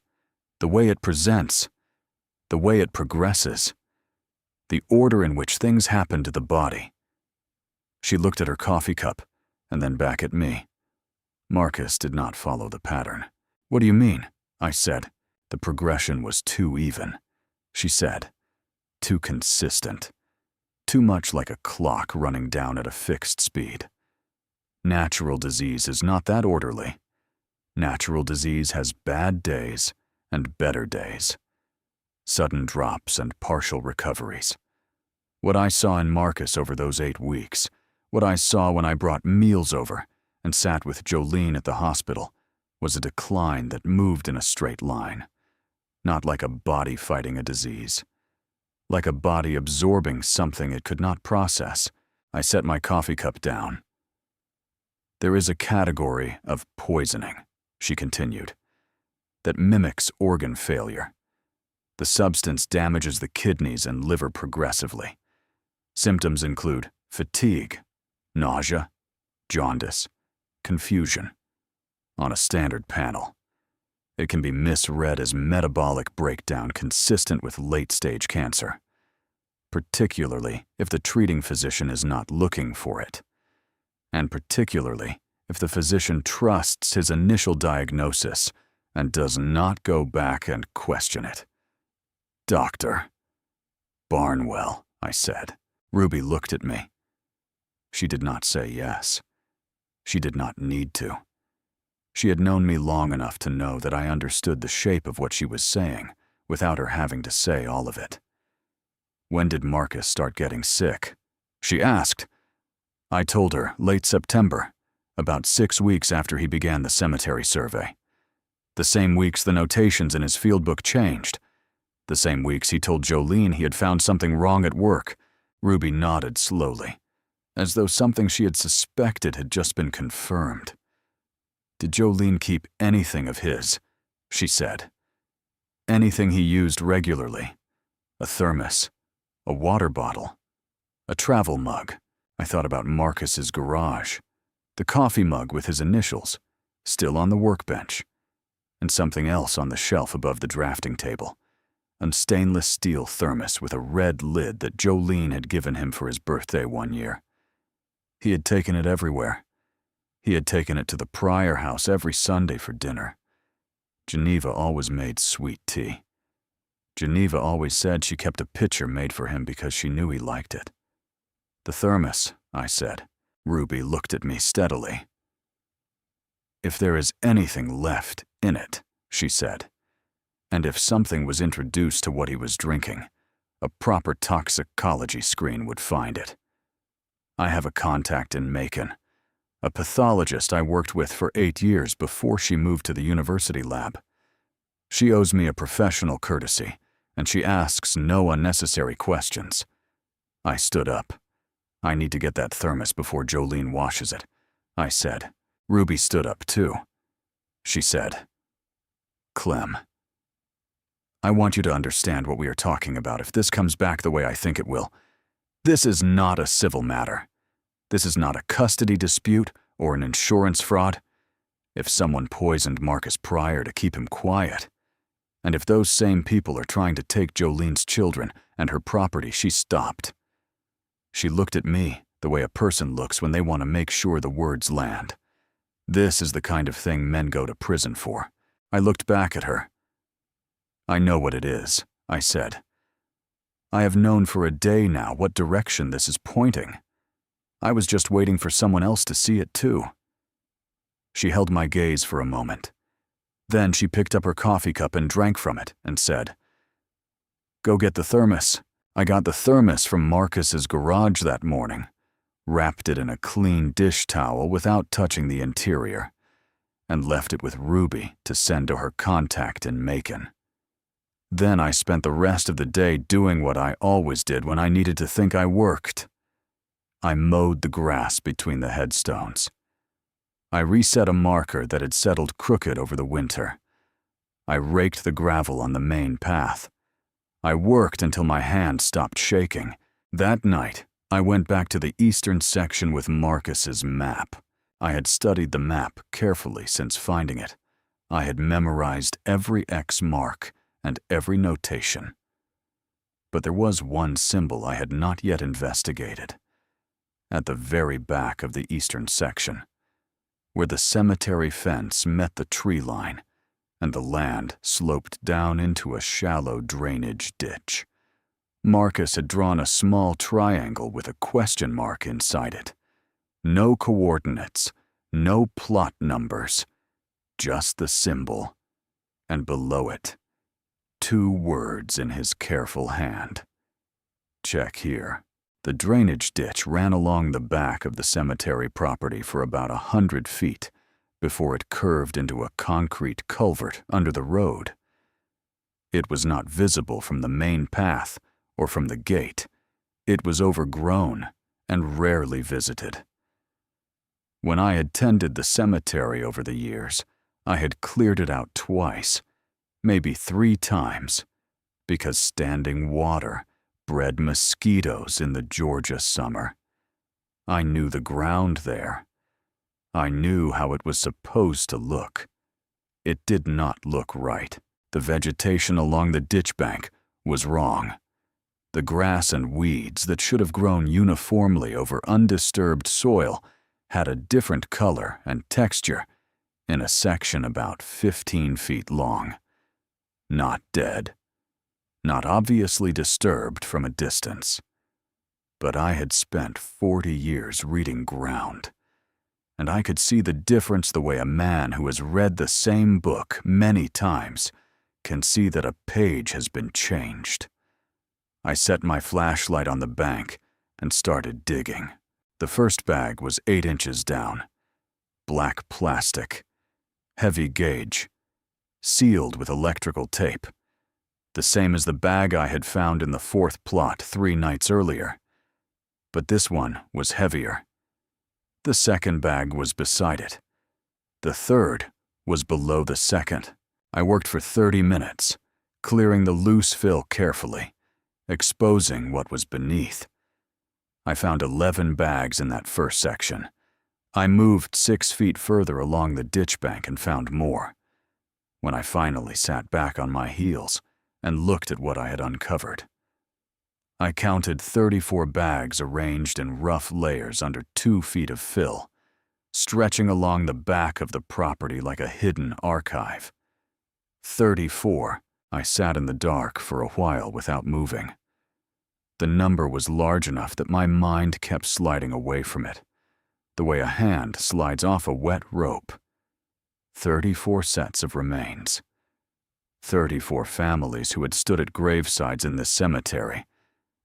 The way it presents, the way it progresses, the order in which things happen to the body." She looked at her coffee cup and then back at me. Marcus did not follow the pattern. "What do you mean?" I said. "The progression was too even," she said. "Too consistent. Too much like a clock running down at a fixed speed. Natural disease is not that orderly. Natural disease has bad days and better days. Sudden drops and partial recoveries. What I saw in Marcus over those 8 weeks, what I saw when I brought meals over and sat with Jolene at the hospital, was a decline that moved in a straight line. Not like a body fighting a disease. Like a body absorbing something it could not process." I set my coffee cup down. "There is a category of poisoning," she continued, "that mimics organ failure. The substance damages the kidneys and liver progressively. Symptoms include fatigue, nausea, jaundice, confusion. On a standard panel. It can be misread as metabolic breakdown consistent with late-stage cancer, particularly if the treating physician is not looking for it, and particularly if the physician trusts his initial diagnosis and does not go back and question it." "Dr. Barnwell," I said. Ruby looked at me. She did not say yes. She did not need to. She had known me long enough to know that I understood the shape of what she was saying without her having to say all of it. "When did Marcus start getting sick?" she asked. I told her late September, about 6 weeks after he began the cemetery survey. The same weeks the notations in his field book changed. The same weeks he told Jolene he had found something wrong at work. Ruby nodded slowly, as though something she had suspected had just been confirmed. "Did Jolene keep anything of his?" she said. "Anything he used regularly? A thermos, a water bottle, a travel mug." I thought about Marcus's garage, the coffee mug with his initials, still on the workbench, and something else on the shelf above the drafting table, a stainless steel thermos with a red lid that Jolene had given him for his birthday one year. He had taken it everywhere. He had taken it to the Pryor house every Sunday for dinner. Geneva always made sweet tea. Geneva always said she kept a pitcher made for him because she knew he liked it. "The thermos," I said. Ruby looked at me steadily. "If there is anything left in it," she said, "and if something was introduced to what he was drinking, a proper toxicology screen would find it. I have a contact in Macon, a pathologist I worked with for 8 years before she moved to the university lab. She owes me a professional courtesy, and she asks no unnecessary questions." I stood up. "I need to get that thermos before Jolene washes it," I said. Ruby stood up too. She said, "Clem, I want you to understand what we are talking about if this comes back the way I think it will. This is not a civil matter. This is not a custody dispute or an insurance fraud. If someone poisoned Marcus Pryor to keep him quiet, and if those same people are trying to take Jolene's children and her property, she stopped. She looked at me the way a person looks when they want to make sure the words land. This is the kind of thing men go to prison for. I looked back at her. I know what it is, I said. I have known for a day now what direction this is pointing. I was just waiting for someone else to see it too. She held my gaze for a moment. Then she picked up her coffee cup and drank from it and said, "Go get the thermos." I got the thermos from Marcus's garage that morning, wrapped it in a clean dish towel without touching the interior, and left it with Ruby to send to her contact in Macon. Then I spent the rest of the day doing what I always did when I needed to think I worked. I mowed the grass between the headstones. I reset a marker that had settled crooked over the winter. I raked the gravel on the main path. I worked until my hand stopped shaking. That night, I went back to the eastern section with Marcus's map. I had studied the map carefully since finding it. I had memorized every X mark and every notation. But there was one symbol I had not yet investigated. At the very back of the eastern section, where the cemetery fence met the tree line and the land sloped down into a shallow drainage ditch, Marcus had drawn a small triangle with a question mark inside it. No coordinates, no plot numbers, just the symbol, and below it, 2 words in his careful hand. Check here. The drainage ditch ran along the back of the cemetery property for about 100 feet before it curved into a concrete culvert under the road. It was not visible from the main path or from the gate. It was overgrown and rarely visited. When I had tended the cemetery over the years, I had cleared it out twice, maybe 3 times, because standing water bred mosquitoes in the Georgia summer. I knew the ground there. I knew how it was supposed to look. It did not look right. The vegetation along the ditch bank was wrong. The grass and weeds that should have grown uniformly over undisturbed soil had a different color and texture in a section about 15 feet long. Not dead. Not obviously disturbed from a distance. But I had spent 40 years reading ground, and I could see the difference the way a man who has read the same book many times can see that a page has been changed. I set my flashlight on the bank and started digging. The first bag was 8 inches down. Black plastic. Heavy gauge. Sealed with electrical tape. The same as the bag I had found in the 4th plot 3 nights earlier. But this one was heavier. The second bag was beside it. The third was below the second. I worked for 30 minutes, clearing the loose fill carefully, exposing what was beneath. I found 11 bags in that first section. I moved 6 feet further along the ditch bank and found more. When I finally sat back on my heels and looked at what I had uncovered, I counted 34 bags arranged in rough layers under 2 feet of fill, stretching along the back of the property like a hidden archive. 34. I sat in the dark for a while without moving. The number was large enough that my mind kept sliding away from it, the way a hand slides off a wet rope. 34 sets of remains. 34 families who had stood at gravesides in this cemetery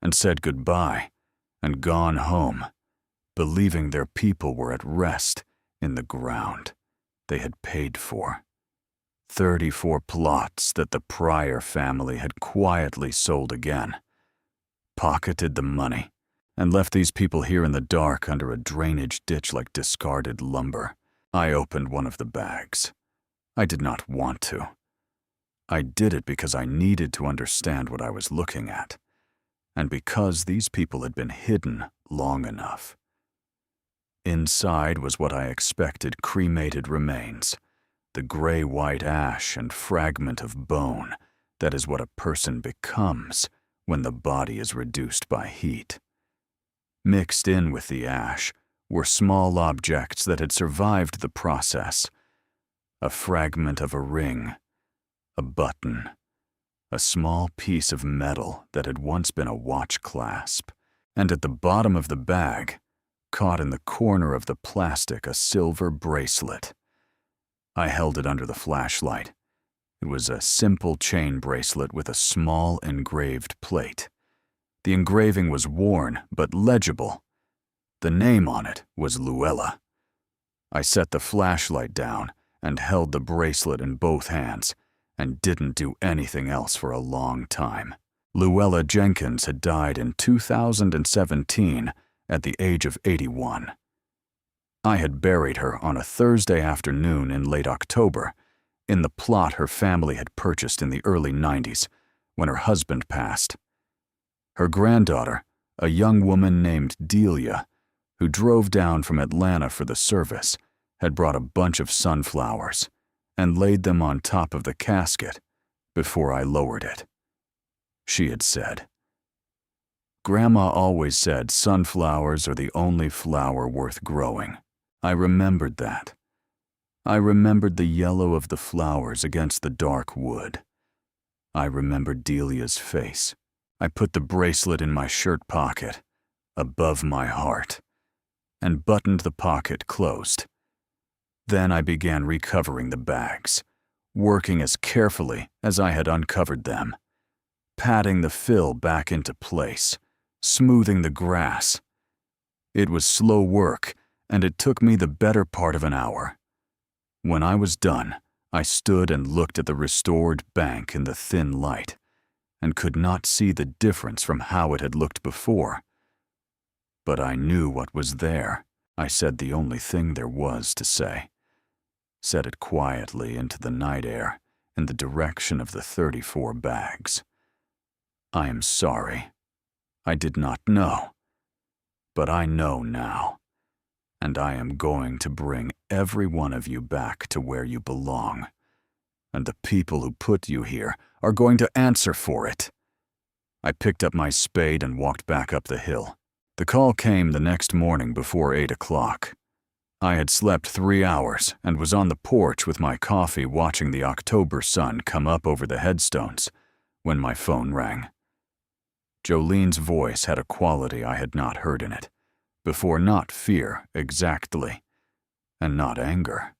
and said goodbye and gone home, believing their people were at rest in the ground they had paid for. 34 plots that the Pryor family had quietly sold again, pocketed the money, and left these people here in the dark under a drainage ditch like discarded lumber. I opened one of the bags. I did not want to. I did it because I needed to understand what I was looking at. and because these people had been hidden long enough. Inside was what I expected: cremated remains, the gray-white ash and fragment of bone that is what a person becomes when the body is reduced by heat. Mixed in with the ash were small objects that had survived the process: a fragment of a ring, a button, a small piece of metal that had once been a watch clasp, and at the bottom of the bag, caught in the corner of the plastic, a silver bracelet. I held it under the flashlight. It was a simple chain bracelet with a small engraved plate. The engraving was worn but legible. The name on it was Luella. I set the flashlight down and held the bracelet in both hands and didn't do anything else for a long time. Luella Jenkins had died in 2017 at the age of 81. I had buried her on a Thursday afternoon in late October, in the plot her family had purchased in the early 90s when her husband passed. Her granddaughter, a young woman named Delia, who drove down from Atlanta for the service, had brought a bunch of sunflowers and laid them on top of the casket before I lowered it. She had said, "Grandma always said sunflowers are the only flower worth growing." I remembered that. I remembered the yellow of the flowers against the dark wood. I remembered Delia's face. I put the bracelet in my shirt pocket, above my heart, and buttoned the pocket closed. Then I began recovering the bags, working as carefully as I had uncovered them, patting the fill back into place, smoothing the grass. It was slow work, and it took me the better part of an hour. When I was done, I stood and looked at the restored bank in the thin light, and could not see the difference from how it had looked before. But I knew what was there. I said the only thing there was to say. Said it quietly into the night air in the direction of the 34 bags. I am sorry. I did not know. But I know now. And I am going to bring every one of you back to where you belong. And the people who put you here are going to answer for it. I picked up my spade and walked back up the hill. The call came the next morning before 8 o'clock. I had slept 3 hours and was on the porch with my coffee watching the October sun come up over the headstones when my phone rang. Jolene's voice had a quality I had not heard in it before: not fear exactly, and not anger,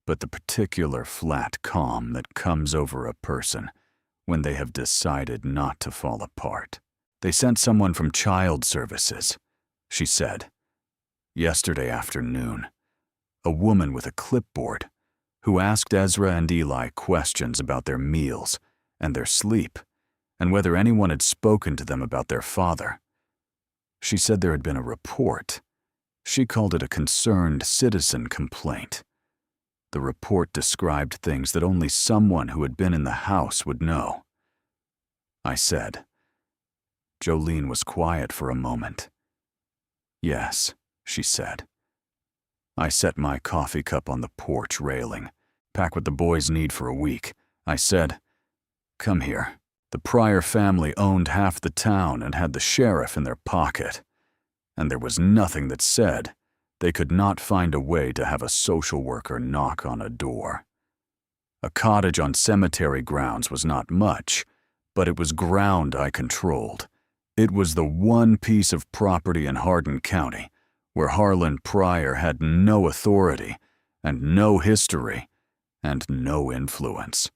but the particular flat calm that comes over a person when they have decided not to fall apart. "They sent someone from child services," she said. "Yesterday afternoon, a woman with a clipboard who asked Ezra and Eli questions about their meals and their sleep and whether anyone had spoken to them about their father. She said there had been a report. She called it a concerned citizen complaint. The report described things that only someone who had been in the house would know." I said. Jolene was quiet for a moment. "Yes," she said. I set my coffee cup on the porch railing. "Pack what the boys need for a week." I said, "Come here." The Pryor family owned half the town and had the sheriff in their pocket. And there was nothing that said they could not find a way to have a social worker knock on a door. A cottage on cemetery grounds was not much, but it was ground I controlled. It was the one piece of property in Hardin County where Harlan Pryor had no authority and no history and no influence.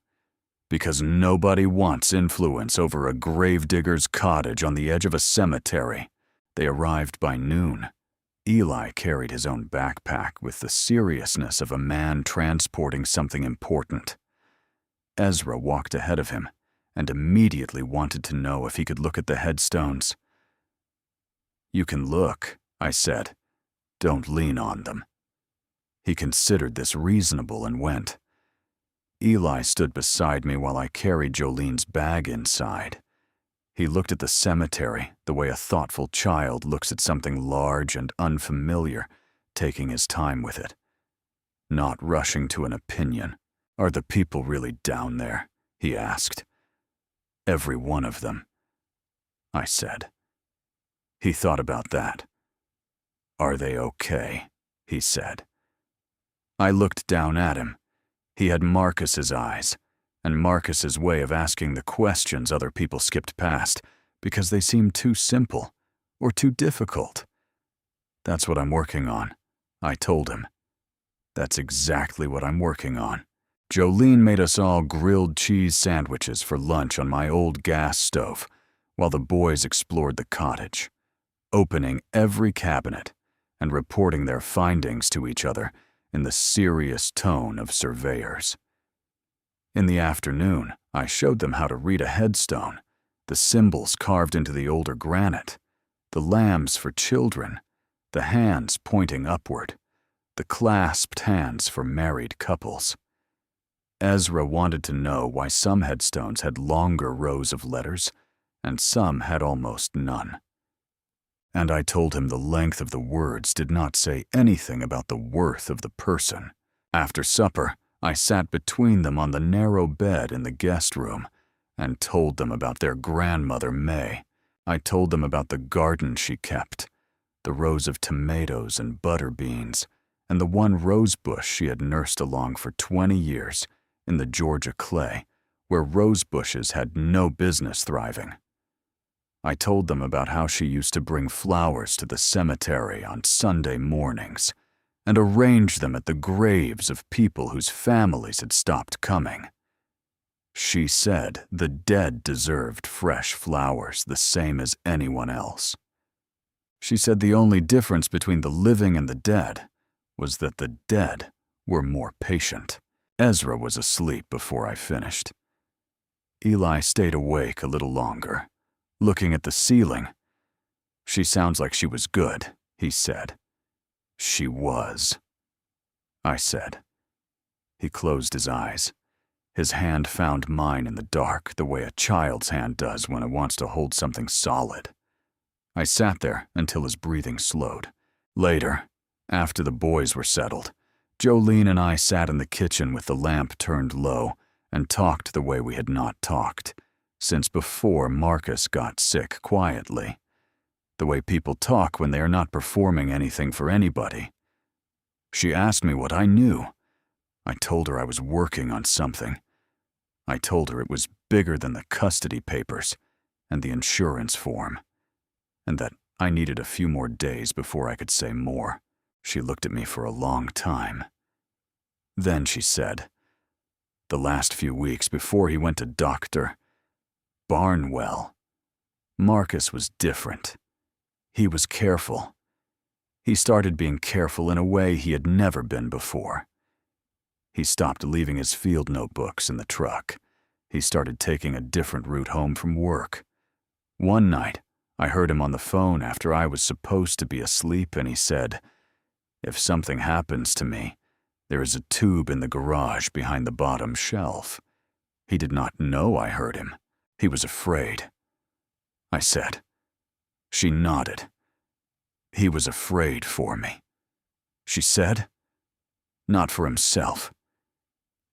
Because nobody wants influence over a gravedigger's cottage on the edge of a cemetery. They arrived by noon. Eli carried his own backpack with the seriousness of a man transporting something important. Ezra walked ahead of him and immediately wanted to know if he could look at the headstones. "You can look," I said. "Don't lean on them." He considered this reasonable and went. Eli stood beside me while I carried Jolene's bag inside. He looked at the cemetery the way a thoughtful child looks at something large and unfamiliar, taking his time with it, not rushing to an opinion. "Are the people really down there?" he asked. "Every one of them," I said. He thought about that. "Are they okay?" he said. I looked down at him. He had Marcus's eyes, and Marcus's way of asking the questions other people skipped past because they seemed too simple or too difficult. "That's what I'm working on," I told him. "That's exactly what I'm working on." Jolene made us all grilled cheese sandwiches for lunch on my old gas stove while the boys explored the cottage, opening every cabinet and reporting their findings to each other in the serious tone of surveyors. In the afternoon, I showed them how to read a headstone, the symbols carved into the older granite, the lambs for children, the hands pointing upward, the clasped hands for married couples. Ezra wanted to know why some headstones had longer rows of letters and some had almost none. And I told him the length of the words did not say anything about the worth of the person. After supper, I sat between them on the narrow bed in the guest room and told them about their grandmother May. I told them about the garden she kept, the rows of tomatoes and butter beans, and the one rose bush she had nursed along for 20 years in the Georgia clay, where rose bushes had no business thriving. I told them about how she used to bring flowers to the cemetery on Sunday mornings and arrange them at the graves of people whose families had stopped coming. She said the dead deserved fresh flowers the same as anyone else. She said the only difference between the living and the dead was that the dead were more patient. Ezra was asleep before I finished. Eli stayed awake a little longer, looking at the ceiling. "She sounds like she was good," he said. "She was," I said. He closed his eyes. His hand found mine in the dark the way a child's hand does when it wants to hold something solid. I sat there until his breathing slowed. Later, after the boys were settled, Jolene and I sat in the kitchen with the lamp turned low and talked the way we had not talked since before Marcus got sick quietly, the way people talk when they are not performing anything for anybody. She asked me what I knew. I told her I was working on something. I told her it was bigger than the custody papers and the insurance form, and that I needed a few more days before I could say more. She looked at me for a long time. Then she said, "The last few weeks before he went to Dr. Barnwell, Marcus was different. He was careful. He started being careful in a way he had never been before. He stopped leaving his field notebooks in the truck. He started taking a different route home from work. One night, I heard him on the phone after I was supposed to be asleep, and he said, 'If something happens to me, there is a tube in the garage behind the bottom shelf.' He did not know I heard him. He was afraid," I said. She nodded. "He was afraid for me," she said. "Not for himself.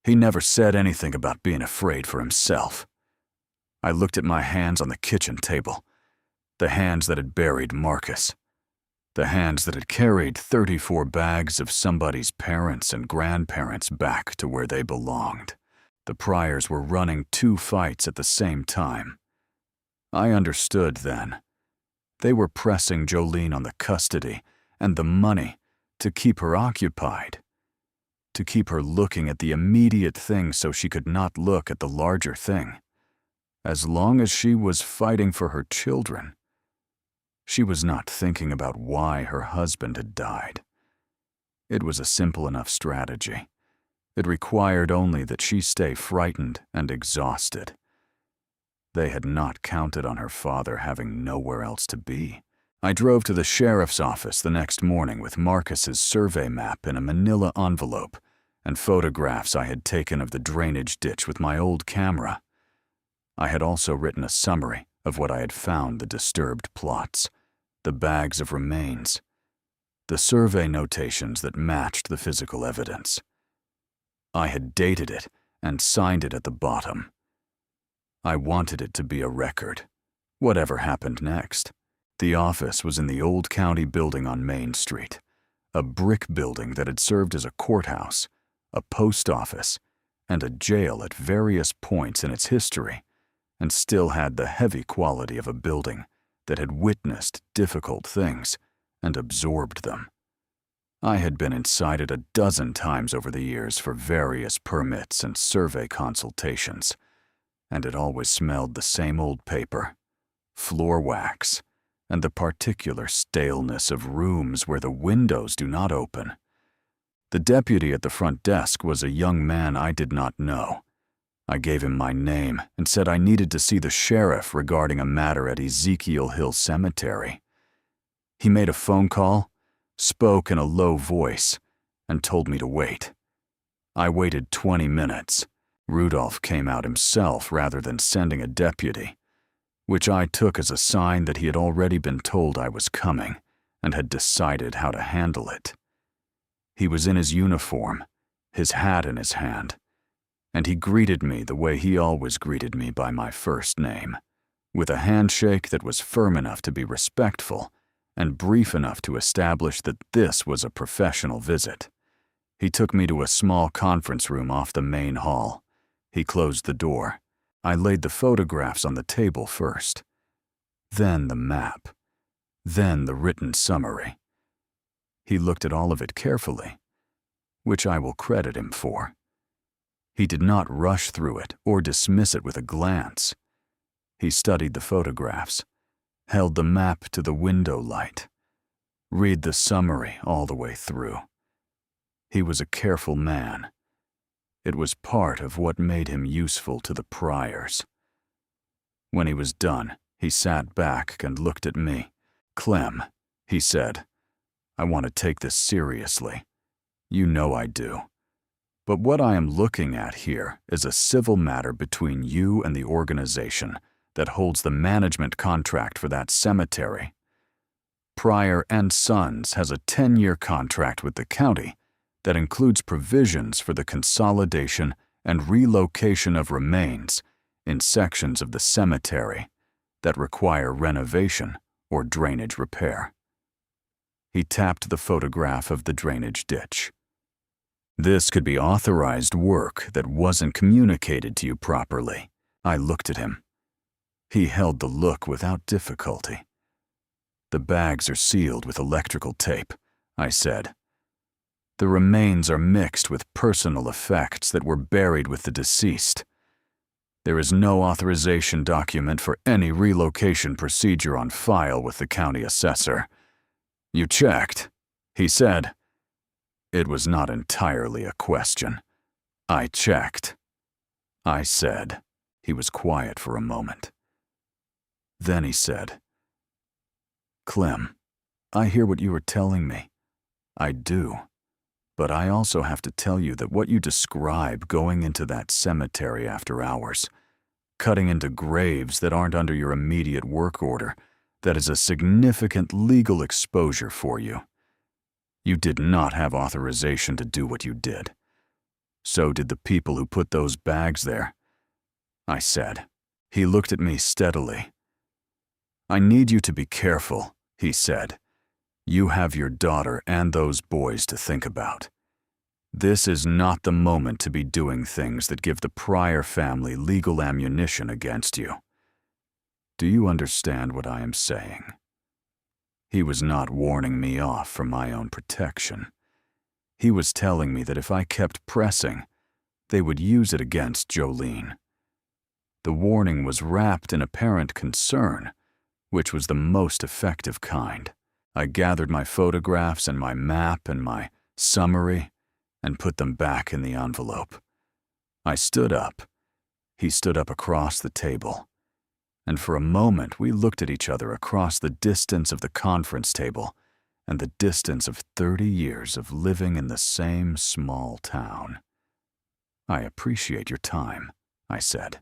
He never said anything about being afraid for himself." I looked at my hands on the kitchen table, the hands that had buried Marcus, the hands that had carried 34 bags of somebody's parents and grandparents back to where they belonged. The Pryors were running 2 fights at the same time. I understood then. They were pressing Jolene on the custody and the money to keep her occupied, to keep her looking at the immediate thing so she could not look at the larger thing. As long as she was fighting for her children, she was not thinking about why her husband had died. It was a simple enough strategy. It required only that she stay frightened and exhausted. They had not counted on her father having nowhere else to be. I drove to the sheriff's office the next morning with Marcus's survey map in a manila envelope and photographs I had taken of the drainage ditch with my old camera. I had also written a summary of what I had found, the disturbed plots, the bags of remains, the survey notations that matched the physical evidence. I had dated it and signed it at the bottom. I wanted it to be a record, whatever happened next. The office was in the old county building on Main Street, a brick building that had served as a courthouse, a post office, and a jail at various points in its history, and still had the heavy quality of a building that had witnessed difficult things and absorbed them. I had been inside it a dozen times over the years for various permits and survey consultations, and it always smelled the same old paper, floor wax, and the particular staleness of rooms where the windows do not open. The deputy at the front desk was a young man I did not know. I gave him my name and said I needed to see the sheriff regarding a matter at Ezekiel Hill Cemetery. He made a phone call, spoke in a low voice, and told me to wait. I waited 20 minutes. Rudolph came out himself rather than sending a deputy, which I took as a sign that he had already been told I was coming and had decided how to handle it. He was in his uniform, his hat in his hand, and he greeted me the way he always greeted me, by my first name, with a handshake that was firm enough to be respectful and brief enough to establish that this was a professional visit. He took me to a small conference room off the main hall. He closed the door. I laid the photographs on the table first, then the map, then the written summary. He looked at all of it carefully, which I will credit him for. He did not rush through it or dismiss it with a glance. He studied the photographs, held the map to the window light, read the summary all the way through. He was a careful man. It was part of what made him useful to the Pryors. When he was done, he sat back and looked at me. "Clem," he said, "I want to take this seriously. You know I do. But what I am looking at here is a civil matter between you and the organization that holds the management contract for that cemetery. Pryor and Sons has a 10-year contract with the county that includes provisions for the consolidation and relocation of remains in sections of the cemetery that require renovation or drainage repair." He tapped the photograph of the drainage ditch. "This could be authorized work that wasn't communicated to you properly." I looked at him. He held the look without difficulty. "The bags are sealed with electrical tape," I said. "The remains are mixed with personal effects that were buried with the deceased. There is no authorization document for any relocation procedure on file with the county assessor. You checked," he said. It was not entirely a question. I checked. I said. He was quiet for a moment. Then he said, "Clem, I hear what you are telling me. I do. But I also have to tell you that what you describe going into that cemetery after hours, cutting into graves that aren't under your immediate work order, that is a significant legal exposure for you. You did not have authorization to do what you did. So did the people who put those bags there," I said. He looked at me steadily. "I need you to be careful," he said. "You have your daughter and those boys to think about. This is not the moment to be doing things that give the Pryor family legal ammunition against you. Do you understand what I am saying?" He was not warning me off for my own protection. He was telling me that if I kept pressing, they would use it against Jolene. The warning was wrapped in apparent concern, which was the most effective kind. I gathered my photographs and my map and my summary and put them back in the envelope. I stood up. He stood up across the table. And for a moment we looked at each other across the distance of the conference table and the distance of 30 years of living in the same small town. "I appreciate your time," I said.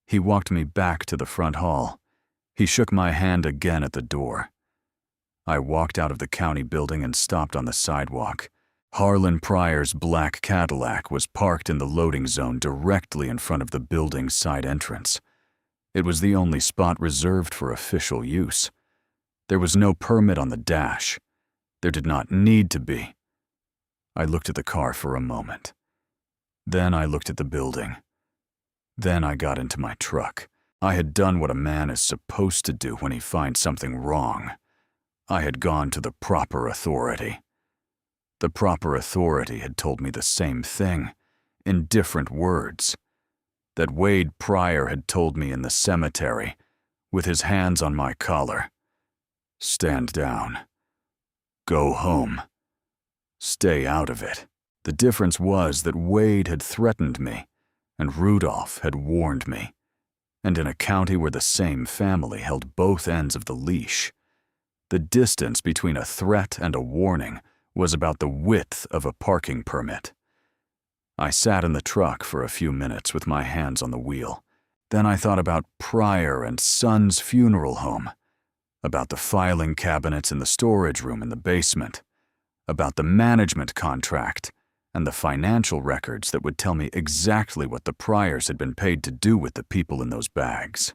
He walked me back to the front hall, He shook my hand again at the door. I walked out of the county building and stopped on the sidewalk. Harlan Pryor's black Cadillac was parked in the loading zone directly in front of the building's side entrance. It was the only spot reserved for official use. There was no permit on the dash. There did not need to be. I looked at the car for a moment. Then I looked at the building. Then I got into my truck. I had done what a man is supposed to do when he finds something wrong. I had gone to the proper authority. The proper authority had told me the same thing, in different words, that Wade Pryor had told me in the cemetery, with his hands on my collar. Stand down. Go home. Stay out of it. The difference was that Wade had threatened me, and Rudolph had warned me, and in a county where the same family held both ends of the leash. The distance between a threat and a warning was about the width of a parking permit. I sat in the truck for a few minutes with my hands on the wheel. Then I thought about Pryor and Son's funeral home, about the filing cabinets in the storage room in the basement, about the management contract and the financial records that would tell me exactly what the Pryors had been paid to do with the people in those bags.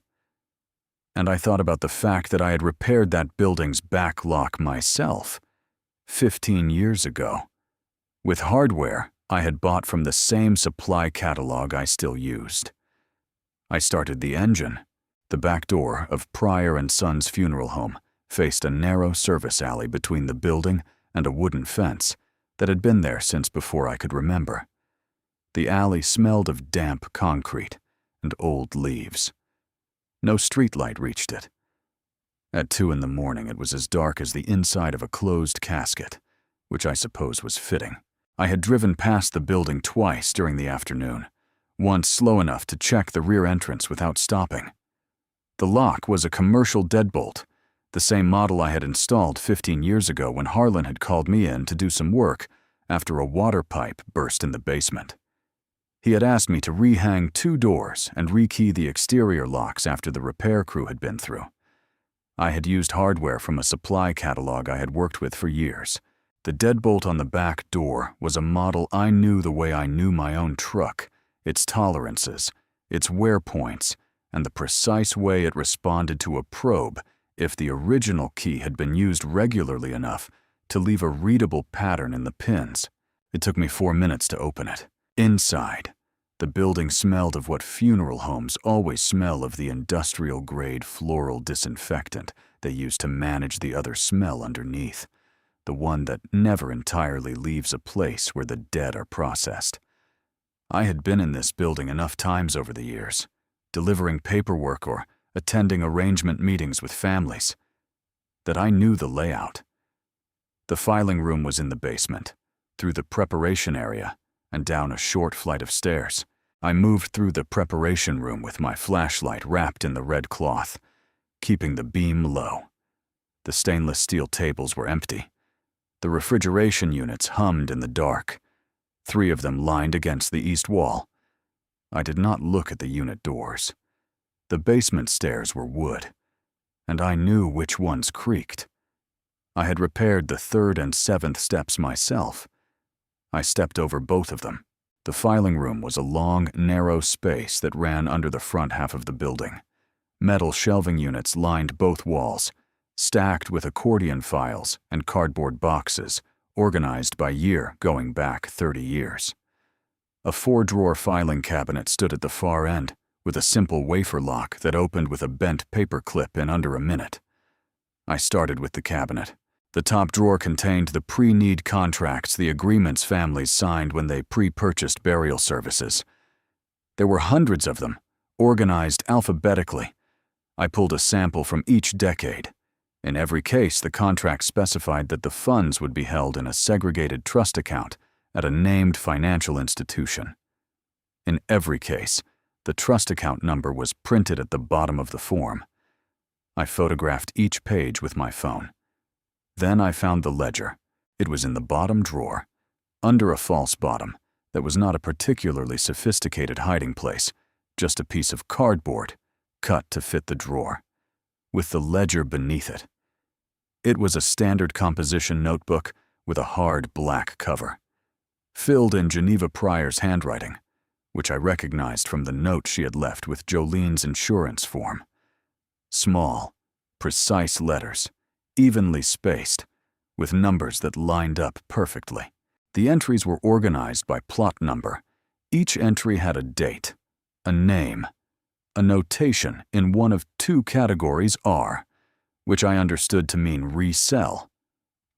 And I thought about the fact that I had repaired that building's back lock myself 15 years ago, with hardware I had bought from the same supply catalog I still used. I started the engine. The back door of Pryor and Son's funeral home faced a narrow service alley between the building and a wooden fence that had been there since before I could remember. The alley smelled of damp concrete and old leaves. No streetlight reached it. At 2 a.m, it was as dark as the inside of a closed casket, which I suppose was fitting. I had driven past the building twice during the afternoon, once slow enough to check the rear entrance without stopping. The lock was a commercial deadbolt, the same model I had installed 15 years ago when Harlan had called me in to do some work after a water pipe burst in the basement. He had asked me to rehang 2 doors and rekey the exterior locks after the repair crew had been through. I had used hardware from a supply catalog I had worked with for years. The deadbolt on the back door was a model I knew the way I knew my own truck, its tolerances, its wear points, and the precise way it responded to a probe if the original key had been used regularly enough to leave a readable pattern in the pins. It took me 4 minutes to open it. Inside, the building smelled of what funeral homes always smell of, the industrial-grade floral disinfectant they use to manage the other smell underneath, the one that never entirely leaves a place where the dead are processed. I had been in this building enough times over the years, delivering paperwork or attending arrangement meetings with families, that I knew the layout. The filing room was in the basement, through the preparation area, and down a short flight of stairs. I moved through the preparation room with my flashlight wrapped in the red cloth, keeping the beam low. The stainless steel tables were empty. The refrigeration units hummed in the dark, 3 of them lined against the east wall. I did not look at the unit doors. The basement stairs were wood, and I knew which ones creaked. I had repaired the 3rd and 7th steps myself. I stepped over both of them. The filing room was a long, narrow space that ran under the front half of the building. Metal shelving units lined both walls, stacked with accordion files and cardboard boxes, organized by year going back 30 years. A 4-drawer filing cabinet stood at the far end, with a simple wafer lock that opened with a bent paper clip in under a minute. I started with the cabinet. The top drawer contained the pre-need contracts the agreements families signed when they pre-purchased burial services. There were hundreds of them, organized alphabetically. I pulled a sample from each decade. In every case, the contract specified that the funds would be held in a segregated trust account at a named financial institution. In every case, the trust account number was printed at the bottom of the form. I photographed each page with my phone. Then I found the ledger. It was in the bottom drawer, under a false bottom that was not a particularly sophisticated hiding place, just a piece of cardboard cut to fit the drawer. with the ledger beneath it. It was a standard composition notebook with a hard black cover, filled in Geneva Pryor's handwriting, which I recognized from the note she had left with Jolene's insurance form. Small, precise letters, evenly spaced, with numbers that lined up perfectly. The entries were organized by plot number. Each entry had a date, a name, a notation in one of two categories R, which I understood to mean resell,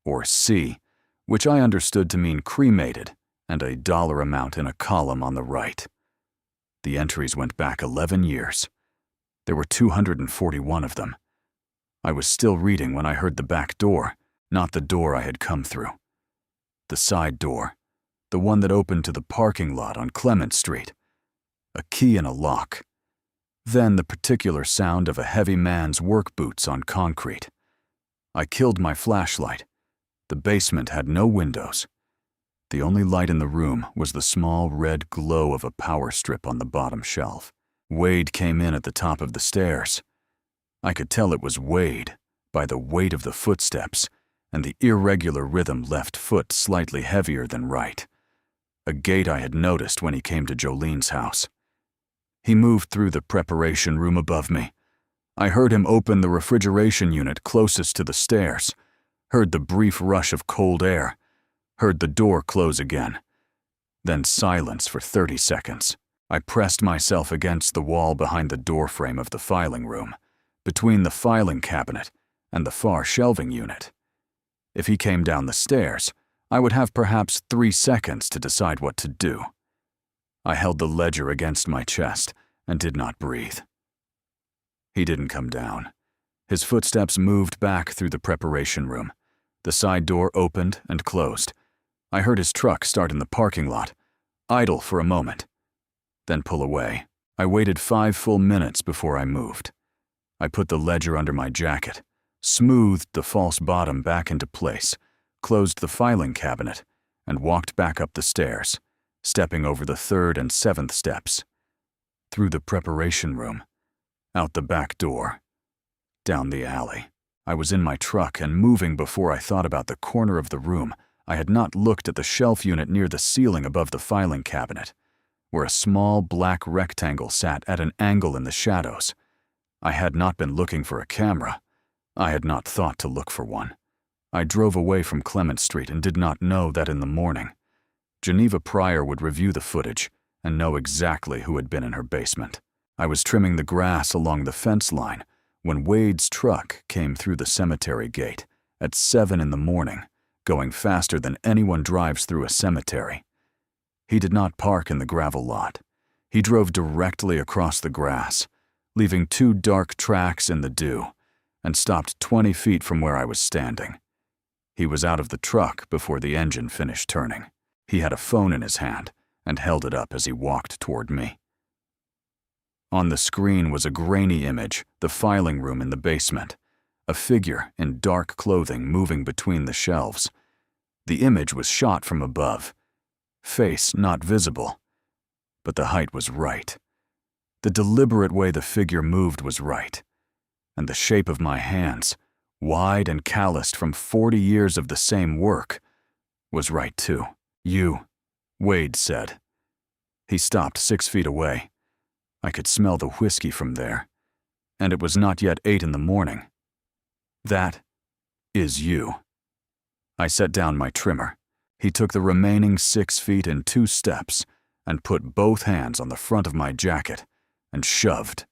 or C, which I understood to mean cremated, and a dollar amount in a column on the right. The entries went back 11 years. There were 241 of them. I was still reading when I heard the back door, not the door I had come through. The side door, the one that opened to the parking lot on Clement Street. A key in a lock. Then the particular sound of a heavy man's work boots on concrete. I killed my flashlight. The basement had no windows. The only light in the room was the small red glow of a power strip on the bottom shelf. Wade came in at the top of the stairs. I could tell it was Wade by the weight of the footsteps and the irregular rhythm left foot slightly heavier than right. A gait I had noticed when he came to Jolene's house. He moved through the preparation room above me. I heard him open the refrigeration unit closest to the stairs, heard the brief rush of cold air, heard the door close again. Then silence for 30 seconds. I pressed myself against the wall behind the doorframe of the filing room, between the filing cabinet and the far shelving unit. If he came down the stairs, I would have perhaps 3 seconds to decide what to do. I held the ledger against my chest and did not breathe. He didn't come down. His footsteps moved back through the preparation room. The side door opened and closed. I heard his truck start in the parking lot, idle for a moment, then pull away. I waited 5 full minutes before I moved. I put the ledger under my jacket, smoothed the false bottom back into place, closed the filing cabinet, and walked back up the stairs, stepping over the 3rd and 7th steps, through the preparation room, out the back door, down the alley. I was in my truck and moving before I thought about the corner of the room. I had not looked at the shelf unit near the ceiling above the filing cabinet, where a small black rectangle sat at an angle in the shadows. I had not been looking for a camera. I had not thought to look for one. I drove away from Clement Street and did not know that in the morning, Geneva Pryor would review the footage and know exactly who had been in her basement. I was trimming the grass along the fence line when Wade's truck came through the cemetery gate at 7 in the morning, going faster than anyone drives through a cemetery. He did not park in the gravel lot. He drove directly across the grass, leaving 2 dark tracks in the dew, and stopped 20 feet from where I was standing. He was out of the truck before the engine finished turning. He had a phone in his hand and held it up as he walked toward me. On the screen was a grainy image, the filing room in the basement, a figure in dark clothing moving between the shelves. The image was shot from above, face not visible, but the height was right. The deliberate way the figure moved was right, and the shape of my hands, wide and calloused from 40 years of the same work, was right too. "You," Wade said. He stopped 6 feet away. I could smell the whiskey from there, and it was not yet 8 in the morning. "That is you." I set down my trimmer. He took the remaining 6 feet in 2 steps and put both hands on the front of my jacket and shoved.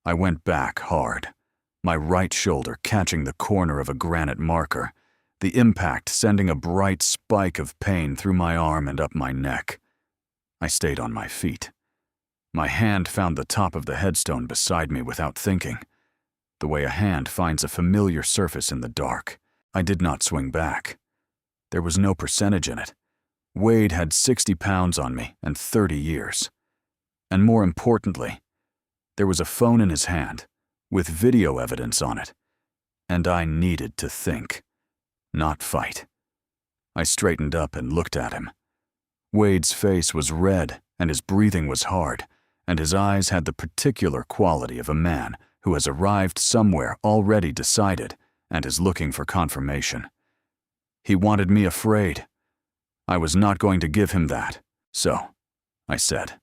I went back hard, my right shoulder catching the corner of a granite marker, the impact sending a bright spike of pain through my arm and up my neck. I stayed on my feet. My hand found the top of the headstone beside me without thinking, the way a hand finds a familiar surface in the dark. I did not swing back. There was no percentage in it. Wade had 60 pounds on me and 30 years. And more importantly, there was a phone in his hand with video evidence on it, and I needed to think, not fight. I straightened up and looked at him. Wade's face was red and his breathing was hard, and his eyes had the particular quality of a man who has arrived somewhere already decided and is looking for confirmation. He wanted me afraid. I was not going to give him that, so I said.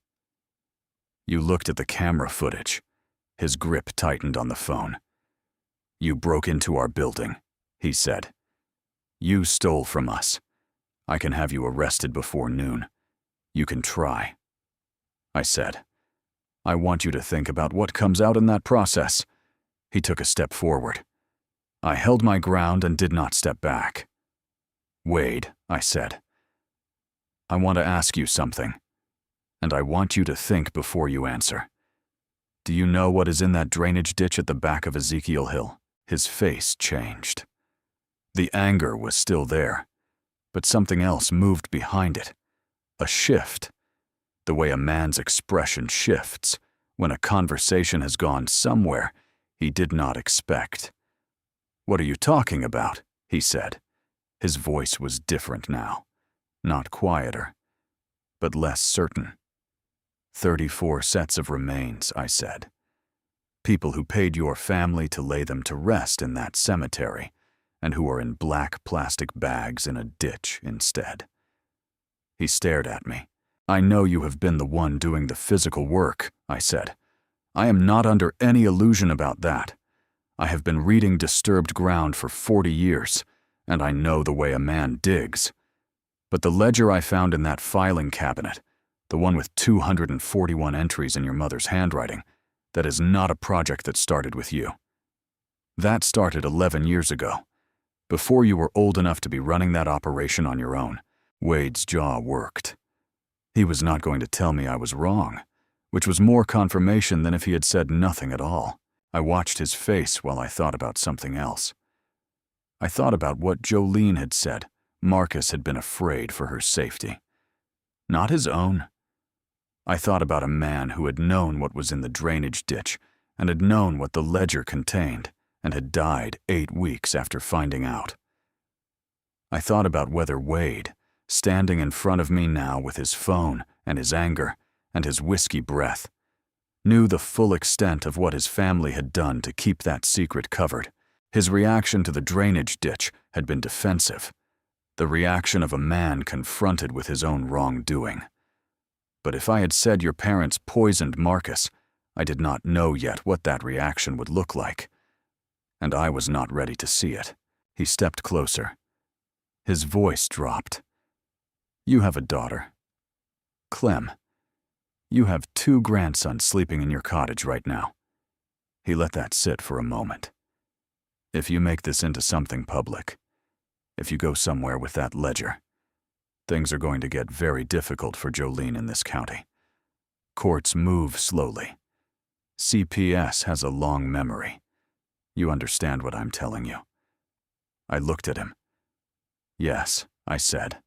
You looked at the camera footage. His grip tightened on the phone. You broke into our building, he said. You stole from us. I can have you arrested before noon. You can try. I said, I want you to think about what comes out in that process. He took a step forward. I held my ground and did not step back. Wade, I said, I want to ask you something, and I want you to think before you answer. Do you know what is in that drainage ditch at the back of Ezekiel Hill? His face changed. The anger was still there, but something else moved behind it. A shift. The way a man's expression shifts when a conversation has gone somewhere he did not expect. What are you talking about? He said. His voice was different now, not quieter, but less certain. 34 sets of remains, I said. People who paid your family to lay them to rest in that cemetery, and who are in black plastic bags in a ditch instead. He stared at me. I know you have been the one doing the physical work, I said. I am not under any illusion about that. I have been reading Disturbed Ground for 40 years, and I know the way a man digs. But the ledger I found in that filing cabinet, the one with 241 entries in your mother's handwriting, that is not a project that started with you. That started 11 years ago, before you were old enough to be running that operation on your own. Wade's jaw worked. He was not going to tell me I was wrong, which was more confirmation than if he had said nothing at all. I watched his face while I thought about something else. I thought about what Jolene had said. Marcus had been afraid for her safety. Not his own. I thought about a man who had known what was in the drainage ditch and had known what the ledger contained and had died 8 weeks after finding out. I thought about whether Wade, standing in front of me now with his phone and his anger and his whiskey breath, knew the full extent of what his family had done to keep that secret covered. His reaction to the drainage ditch had been defensive, the reaction of a man confronted with his own wrongdoing. But if I had said your parents poisoned Marcus, I did not know yet what that reaction would look like. And I was not ready to see it. He stepped closer. His voice dropped. You have a daughter. Clem, you have 2 grandsons sleeping in your cottage right now. He let that sit for a moment. If you make this into something public, if you go somewhere with that ledger, things are going to get very difficult for Jolene in this county. Courts move slowly. CPS has a long memory. You understand what I'm telling you. I looked at him. Yes, I said.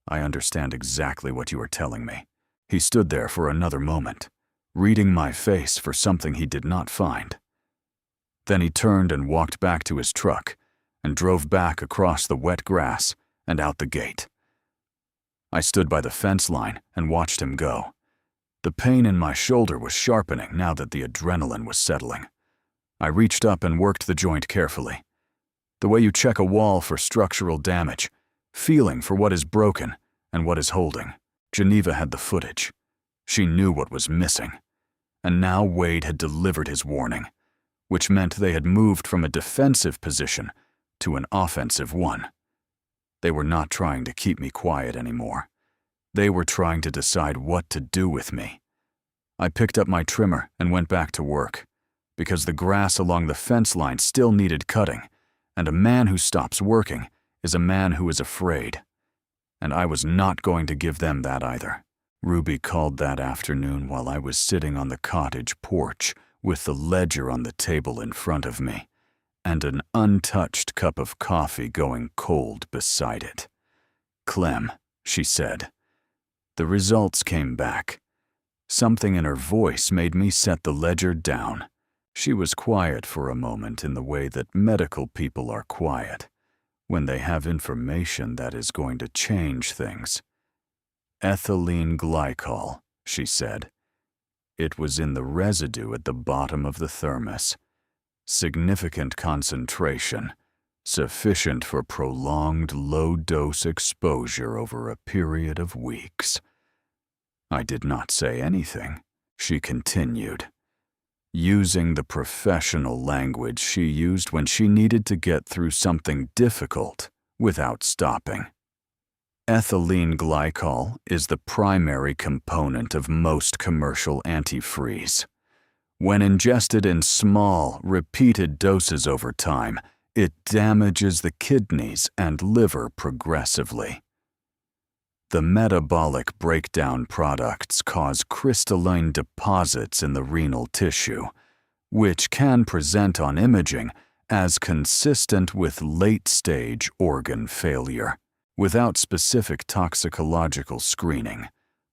I understand exactly what you are telling me. He stood there for another moment, reading my face for something he did not find. Then he turned and walked back to his truck and drove back across the wet grass and out the gate. I stood by the fence line and watched him go. The pain in my shoulder was sharpening now that the adrenaline was settling. I reached up and worked the joint carefully. The way you check a wall for structural damage, feeling for what is broken and what is holding. Geneva had the footage. She knew what was missing. And now Wade had delivered his warning, which meant they had moved from a defensive position to an offensive one. They were not trying to keep me quiet anymore. They were trying to decide what to do with me. I picked up my trimmer and went back to work, because the grass along the fence line still needed cutting, and a man who stops working is a man who is afraid. And I was not going to give them that either. Ruby called that afternoon while I was sitting on the cottage porch with the ledger on the table in front of me, and an untouched cup of coffee going cold beside it. Clem, she said. The results came back. Something in her voice made me set the ledger down. She was quiet for a moment in the way that medical people are quiet when they have information that is going to change things. Ethylene glycol, she said. It was in the residue at the bottom of the thermos. Significant concentration, sufficient for prolonged low-dose exposure over a period of weeks. I did not say anything. She continued, using the professional language she used when she needed to get through something difficult without stopping. Ethylene glycol is the primary component of most commercial antifreeze. When ingested in small, repeated doses over time, it damages the kidneys and liver progressively. The metabolic breakdown products cause crystalline deposits in the renal tissue, which can present on imaging as consistent with late-stage organ failure. Without specific toxicological screening,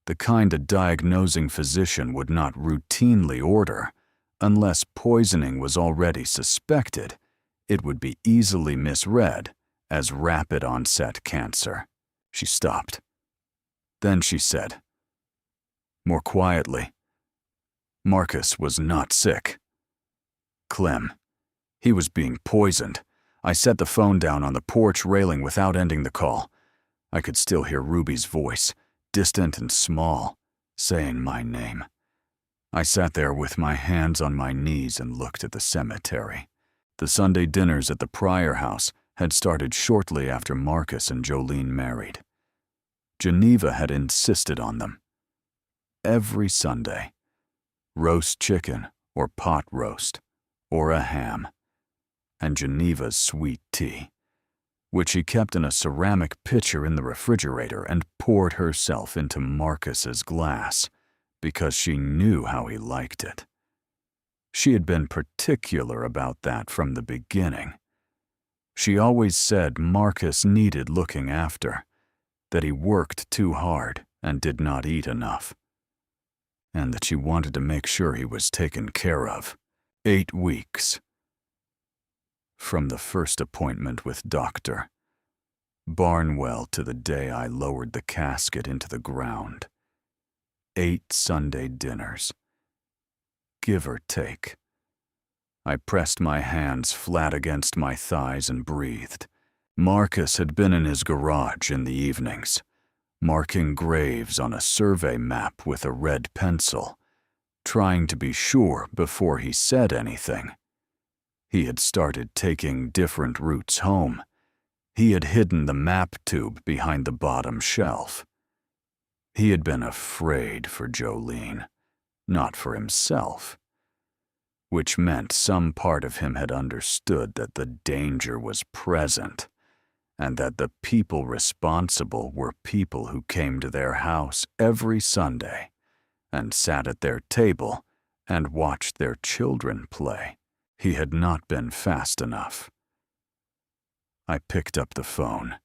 the kind a diagnosing physician would not routinely order, unless poisoning was already suspected, it would be easily misread as rapid-onset cancer. She stopped. Then she said, more quietly, Marcus was not sick. Clem, he was being poisoned. I set the phone down on the porch railing without ending the call. I could still hear Ruby's voice, distant and small, saying my name. I sat there with my hands on my knees and looked at the cemetery. The Sunday dinners at the Pryor house had started shortly after Marcus and Jolene married. Geneva had insisted on them. Every Sunday, roast chicken or pot roast, or a ham, and Geneva's sweet tea, which she kept in a ceramic pitcher in the refrigerator and poured herself into Marcus's glass because she knew how he liked it. She had been particular about that from the beginning. She always said Marcus needed looking after, that he worked too hard and did not eat enough, and that she wanted to make sure he was taken care of. 8 weeks. From the first appointment with Dr. Barnwell to the day I lowered the casket into the ground. 8 Sunday dinners. Give or take. I pressed my hands flat against my thighs and breathed. Marcus had been in his garage in the evenings, marking graves on a survey map with a red pencil, trying to be sure before he said anything. He had started taking different routes home. He had hidden the map tube behind the bottom shelf. He had been afraid for Jolene, not for himself, which meant some part of him had understood that the danger was present, and that the people responsible were people who came to their house every Sunday and sat at their table and watched their children play. He had not been fast enough. I picked up the phone.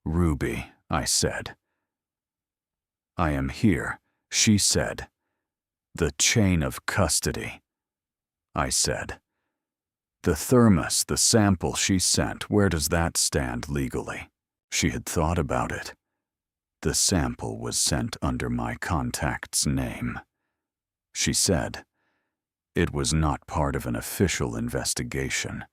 Ruby, I said. I am here, she said. The chain of custody, I said. The thermos, the sample she sent, where does that stand legally? She had thought about it. The sample was sent under my contact's name. She said, it was not part of an official investigation.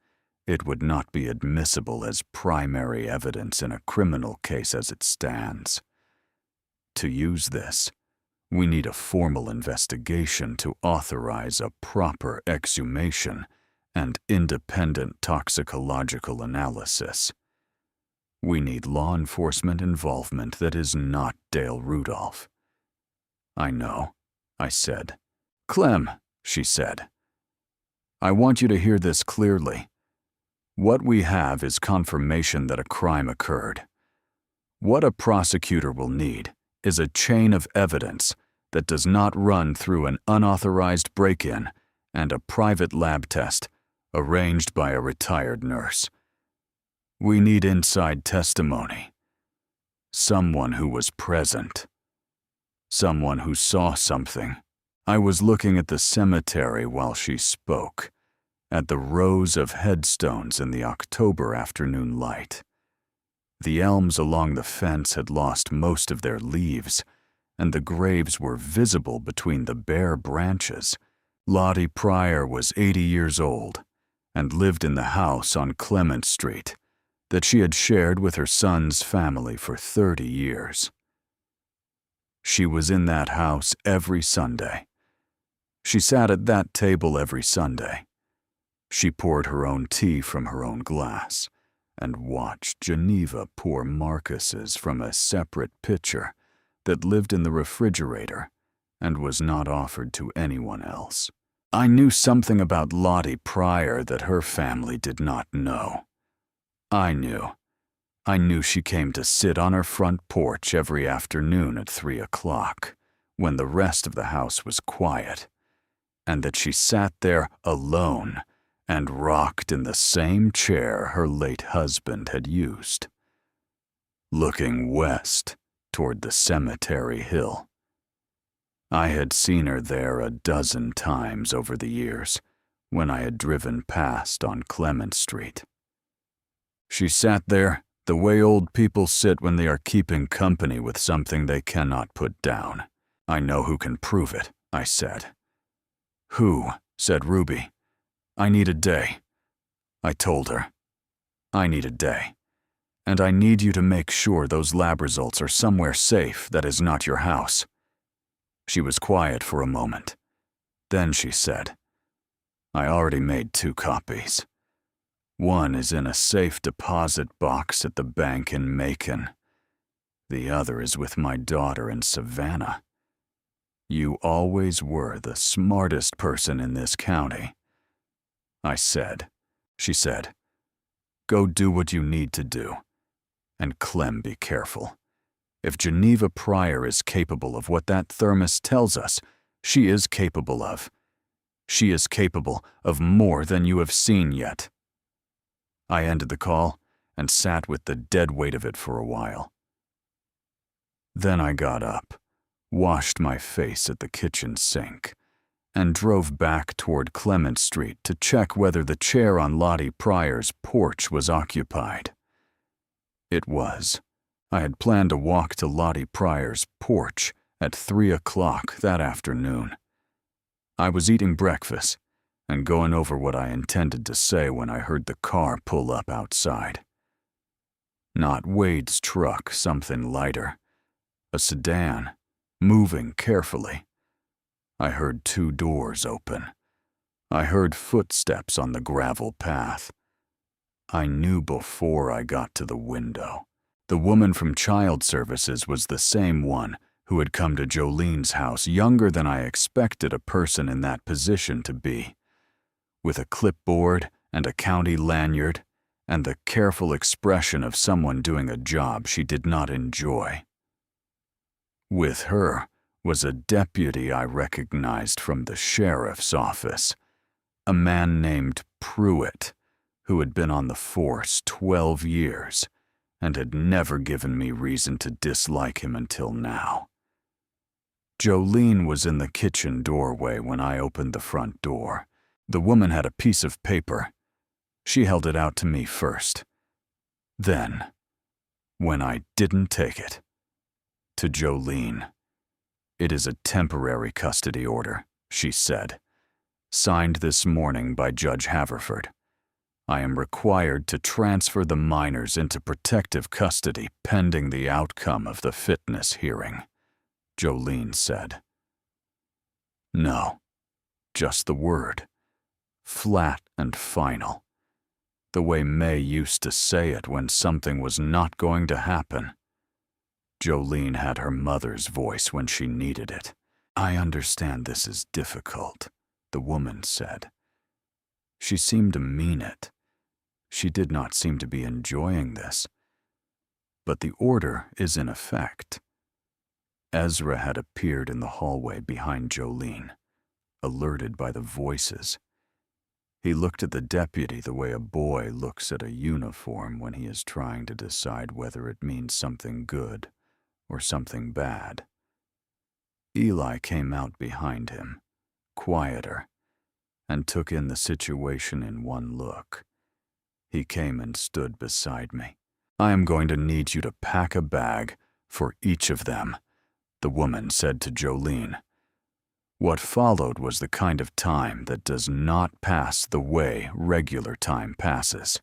It would not be admissible as primary evidence in a criminal case as it stands. To use this, we need a formal investigation to authorize a proper exhumation and independent toxicological analysis. We need law enforcement involvement that is not Dale Rudolph. I know, I said. Clem, she said. I want you to hear this clearly. What we have is confirmation that a crime occurred. What a prosecutor will need is a chain of evidence that does not run through an unauthorized break-in and a private lab test arranged by a retired nurse. We need inside testimony. Someone who was present. Someone who saw something. I was looking at the cemetery while she spoke, at the rows of headstones in the October afternoon light. The elms along the fence had lost most of their leaves, and the graves were visible between the bare branches. Lottie Pryor was 80 years old and lived in the house on Clement Street that she had shared with her son's family for 30 years. She was in that house every Sunday. She sat at that table every Sunday. She poured her own tea from her own glass and watched Geneva pour Marcus's from a separate pitcher that lived in the refrigerator and was not offered to anyone else. I knew something about Lottie Pryor that her family did not know. I knew she came to sit on her front porch every afternoon at 3 o'clock, when the rest of the house was quiet, and that she sat there alone and rocked in the same chair her late husband had used, looking west toward the cemetery hill. I had seen her there a dozen times over the years when I had driven past on Clement Street. She sat there the way old people sit when they are keeping company with something they cannot put down. I know who can prove it, I said. Who? Said Ruby. I need a day. I told her. I need a day. And I need you to make sure those lab results are somewhere safe that is not your house. She was quiet for a moment. Then she said, I already made 2 copies. One is in a safe deposit box at the bank in Macon. The other is with my daughter in Savannah. You always were the smartest person in this county. I said. She said, go do what you need to do. And Clem, be careful. If Geneva Pryor is capable of what that thermos tells us she is capable of, she is capable of more than you have seen yet. I ended the call and sat with the dead weight of it for a while. Then I got up, washed my face at the kitchen sink, and drove back toward Clement Street to check whether the chair on Lottie Pryor's porch was occupied. It was. I had planned to walk to Lottie Pryor's porch at 3 o'clock that afternoon. I was eating breakfast and going over what I intended to say when I heard the car pull up outside. Not Wade's truck, something lighter. A sedan, moving carefully. I heard 2 doors open. I heard footsteps on the gravel path. I knew before I got to the window. The woman from Child Services was the same one who had come to Jolene's house, younger than I expected a person in that position to be, with a clipboard and a county lanyard and the careful expression of someone doing a job she did not enjoy. With her was a deputy I recognized from the sheriff's office, a man named Pruitt, who had been on the force 12 years and had never given me reason to dislike him until now. Jolene was in the kitchen doorway when I opened the front door. The woman had a piece of paper. She held it out to me first. Then, when I didn't take it, to Jolene. It is a temporary custody order, she said, signed this morning by Judge Haverford. I am required to transfer the minors into protective custody pending the outcome of the fitness hearing, Jolene said. No, just the word. Flat and final. The way May used to say it when something was not going to happen. Jolene had her mother's voice when she needed it. I understand this is difficult, the woman said. She seemed to mean it. She did not seem to be enjoying this. But the order is in effect. Ezra had appeared in the hallway behind Jolene, alerted by the voices. He looked at the deputy the way a boy looks at a uniform when he is trying to decide whether it means something good or something bad. Eli came out behind him, quieter, and took in the situation in one look. He came and stood beside me. I am going to need you to pack a bag for each of them. the woman said to Jolene. What followed was the kind of time that does not pass the way regular time passes.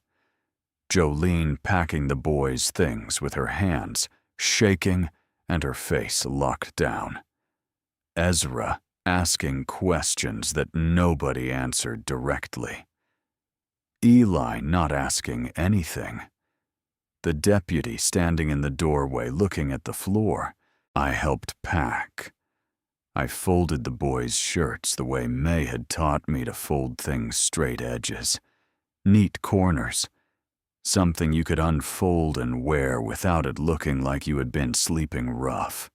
Jolene packing the boys' things with her hands shaking and her face locked down. Ezra asking questions that nobody answered directly. Eli not asking anything. The deputy standing in the doorway looking at the floor. I helped pack. I folded the boys' shirts the way May had taught me to fold things straight edges, neat corners, something you could unfold and wear without it looking like you had been sleeping rough.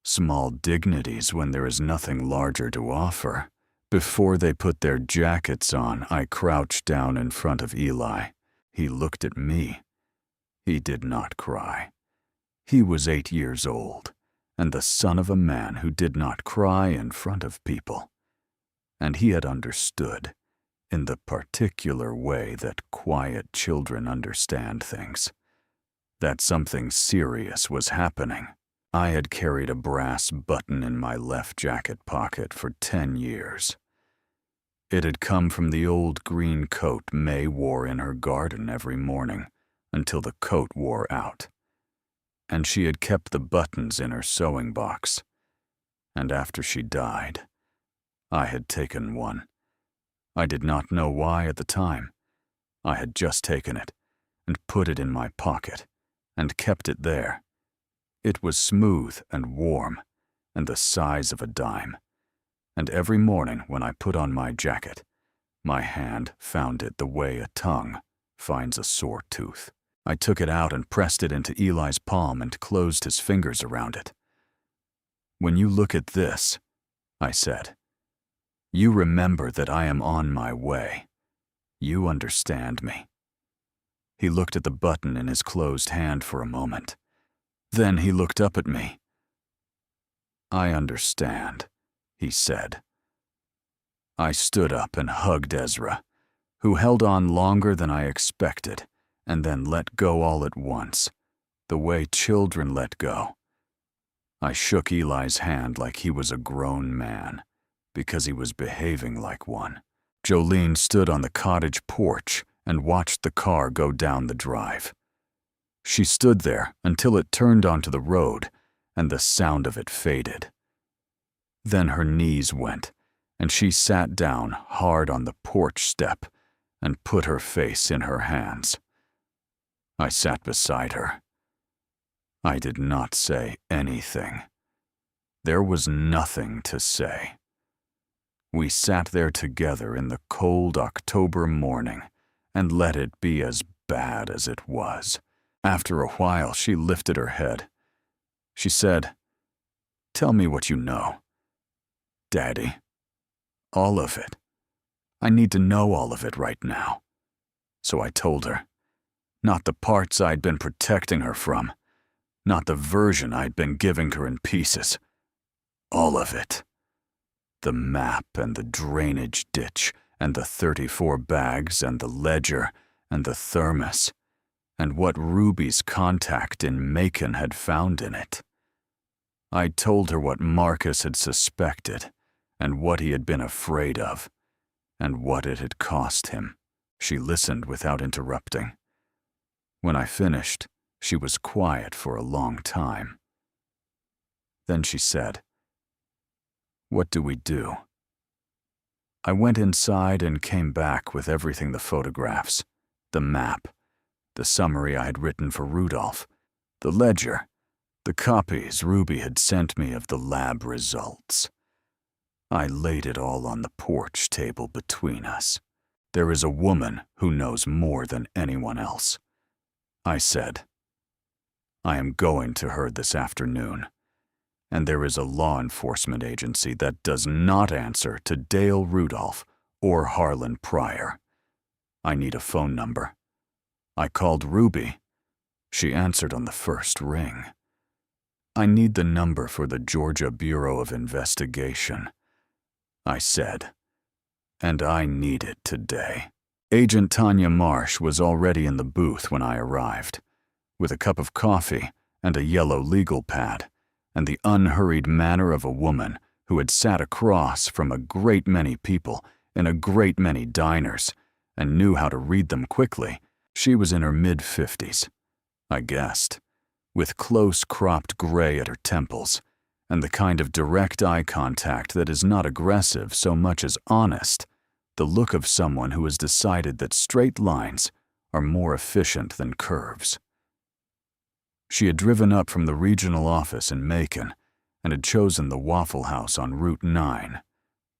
Small dignities when there is nothing larger to offer. Before they put their jackets on, I crouched down in front of Eli. He looked at me. He did not cry. He was 8 years old, and the son of a man who did not cry in front of people. And he had understood, in the particular way that quiet children understand things, that something serious was happening. I had carried a brass button in my left jacket pocket for 10 years. It had come from the old green coat May wore in her garden every morning until the coat wore out. And she had kept the buttons in her sewing box. And after she died, I had taken one. I did not know why at the time. I had just taken it and put it in my pocket and kept it there. It was smooth and warm and the size of a dime. And every morning when I put on my jacket, my hand found it the way a tongue finds a sore tooth. I took it out and pressed it into Eli's palm and closed his fingers around it. When you look at this, I said, you remember that I am on my way. You understand me. He looked at the button in his closed hand for a moment. Then he looked up at me. I understand, he said. I stood up and hugged Ezra, who held on longer than I expected, and then let go all at once, the way children let go. I shook Eli's hand like he was a grown man, because he was behaving like one. Jolene stood on the cottage porch and watched the car go down the drive. She stood there until it turned onto the road, and the sound of it faded. Then her knees went, and she sat down hard on the porch step and put her face in her hands. I sat beside her. I did not say anything. There was nothing to say. We sat there together in the cold October morning and let it be as bad as it was. After a while, she lifted her head. She said, "Tell me what you know, Daddy. All of it. I need to know all of it right now." So I told her. Not the parts I'd been protecting her from. Not the version I'd been giving her in pieces. All of it. The map and the drainage ditch and the 34 bags and the ledger and the thermos and what Ruby's contact in Macon had found in it. I told her what Marcus had suspected and what he had been afraid of and what it had cost him. She listened without interrupting. When I finished, she was quiet for a long time. Then she said, "What do we do?" I went inside and came back with everything: the photographs, the map, the summary I had written for Rudolph, the ledger, the copies Ruby had sent me of the lab results. I laid it all on the porch table between us. There is a woman who knows more than anyone else. I said, I am going to her this afternoon, and there is a law enforcement agency that does not answer to Dale Rudolph or Harlan Pryor. I need a phone number. I called Ruby. She answered on the first ring. I need the number for the Georgia Bureau of Investigation. I said, and I need it today. Agent Tanya Marsh was already in the booth when I arrived, with a cup of coffee and a yellow legal pad, and the unhurried manner of a woman who had sat across from a great many people in a great many diners and knew how to read them quickly. She was in her mid-50s, I guessed, with close cropped gray at her temples and the kind of direct eye contact that is not aggressive so much as honest, the look of someone who has decided that straight lines are more efficient than curves. She had driven up from the regional office in Macon and had chosen the Waffle House on Route 9,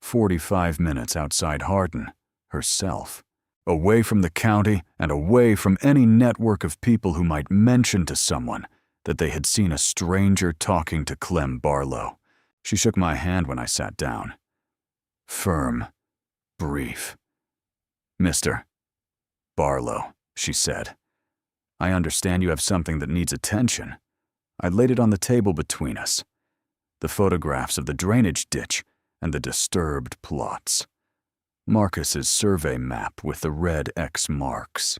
45 minutes outside Hardin, herself, away from the county and away from any network of people who might mention to someone that they had seen a stranger talking to Clem Barlow. She shook my hand when I sat down. Firm, brief. "Mr. Barlow," she said, "I understand you have something that needs attention." I laid it on the table between us. The photographs of the drainage ditch and the disturbed plots. Marcus's survey map with the red X marks.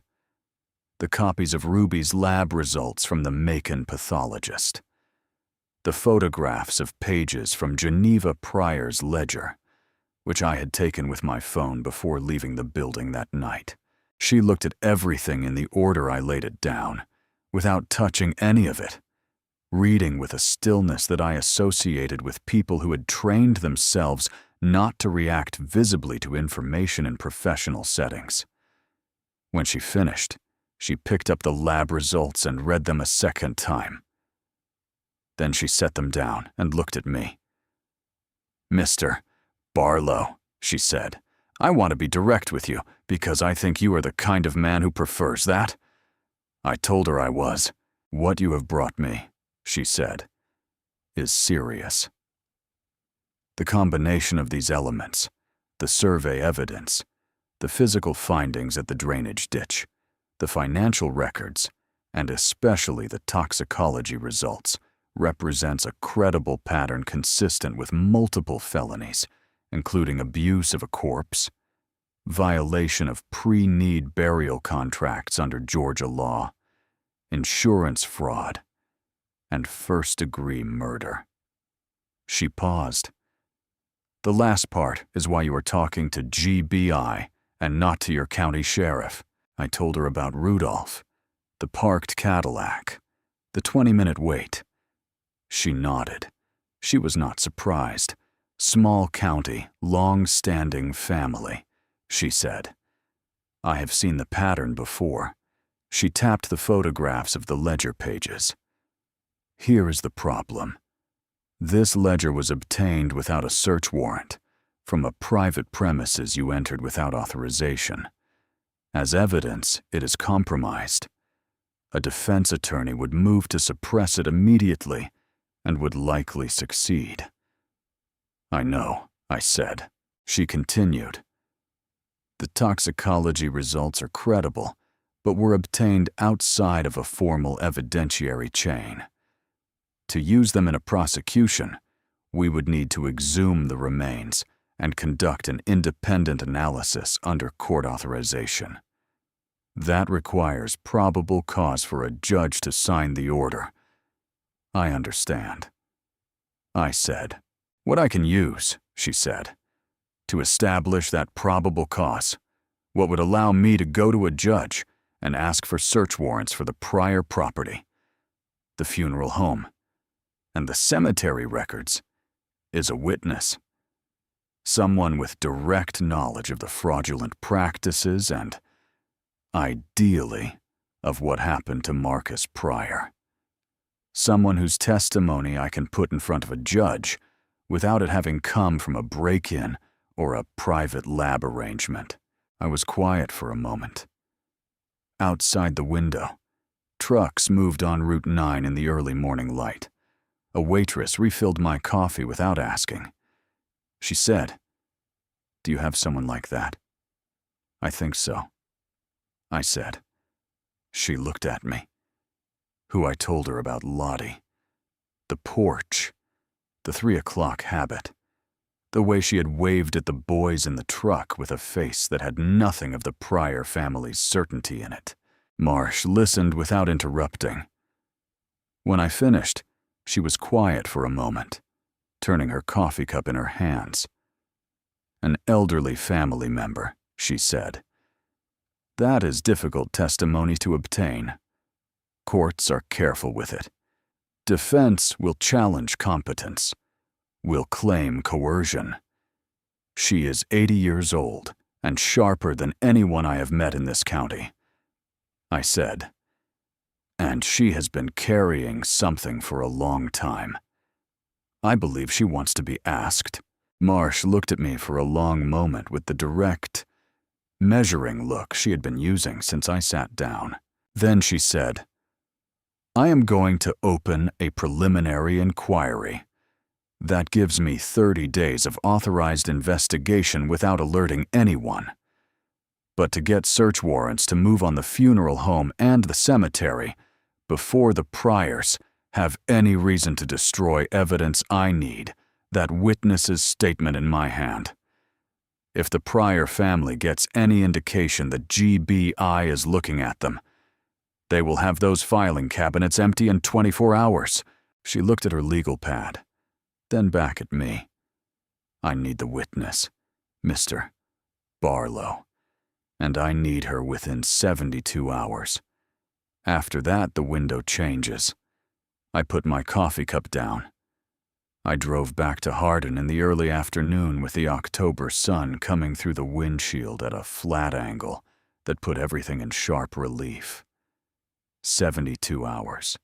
The copies of Ruby's lab results from the Macon pathologist. The photographs of pages from Geneva Pryor's ledger, which I had taken with my phone before leaving the building that night. She looked at everything in the order I laid it down, without touching any of it, reading with a stillness that I associated with people who had trained themselves not to react visibly to information in professional settings. When she finished, she picked up the lab results and read them a second time. Then she set them down and looked at me. "Mr. Barlow," she said, "I want to be direct with you because I think you are the kind of man who prefers that." I told her I was. "What you have brought me," she said, "is serious." The combination of these elements, the survey evidence, the physical findings at the drainage ditch, the financial records, and especially the toxicology results, represents a credible pattern consistent with multiple felonies, including abuse of a corpse, violation of pre-need burial contracts under Georgia law, insurance fraud, and first-degree murder. She paused. "The last part is why you are talking to GBI and not to your county sheriff." I told her about Rudolph, the parked Cadillac, the 20-minute wait. She nodded. She was not surprised. "Small county, long-standing family," she said. "I have seen the pattern before." She tapped the photographs of the ledger pages. "Here is the problem. This ledger was obtained without a search warrant, from a private premises you entered without authorization. As evidence, it is compromised. A defense attorney would move to suppress it immediately and would likely succeed." "I know," I said. She continued. "The toxicology results are credible, but were obtained outside of a formal evidentiary chain. To use them in a prosecution, we would need to exhume the remains and conduct an independent analysis under court authorization. That requires probable cause for a judge to sign the order." "I understand." I said. "What I can use," she said, "to establish that probable cause, what would allow me to go to a judge and ask for search warrants for the Pryor property, the funeral home, and the cemetery records, is a witness. Someone with direct knowledge of the fraudulent practices and, ideally, of what happened to Marcus Pryor. Someone whose testimony I can put in front of a judge without it having come from a break-in or a private lab arrangement." I was quiet for a moment. Outside the window, trucks moved on Route 9 in the early morning light. A waitress refilled my coffee without asking. She said, "Do you have someone like that?" "I think so," I said. She looked at me. Who I told her about Lottie. The porch. The 3 o'clock habit. The way she had waved at the boys in the truck with a face that had nothing of the Pryor family's certainty in it. Marsh listened without interrupting. When I finished, She was quiet for a moment, turning her coffee cup in her hands. "An elderly family member," she said. "That is difficult testimony to obtain. Courts are careful with it. Defense will challenge competence, will claim coercion. She is 80 years old and sharper than anyone I have met in this county," I said. "And she has been carrying something for a long time. I believe she wants to be asked." Marsh looked at me for a long moment with the direct, measuring look she had been using since I sat down. Then she said, "I am going to open a preliminary inquiry. That gives me 30 days of authorized investigation without alerting anyone. But to get search warrants to move on the funeral home and the cemetery before the Pryors have any reason to destroy evidence, I need that witness's statement in my hand. If the Pryor family gets any indication that GBI is looking at them, they will have those filing cabinets empty in 24 hours. She looked at her legal pad, then back at me. "I need the witness, Mr. Barlow, and I need her within 72 hours. After that, the window changes." I put my coffee cup down. I drove back to Hardin in the early afternoon with the October sun coming through the windshield at a flat angle that put everything in sharp relief. 72 hours.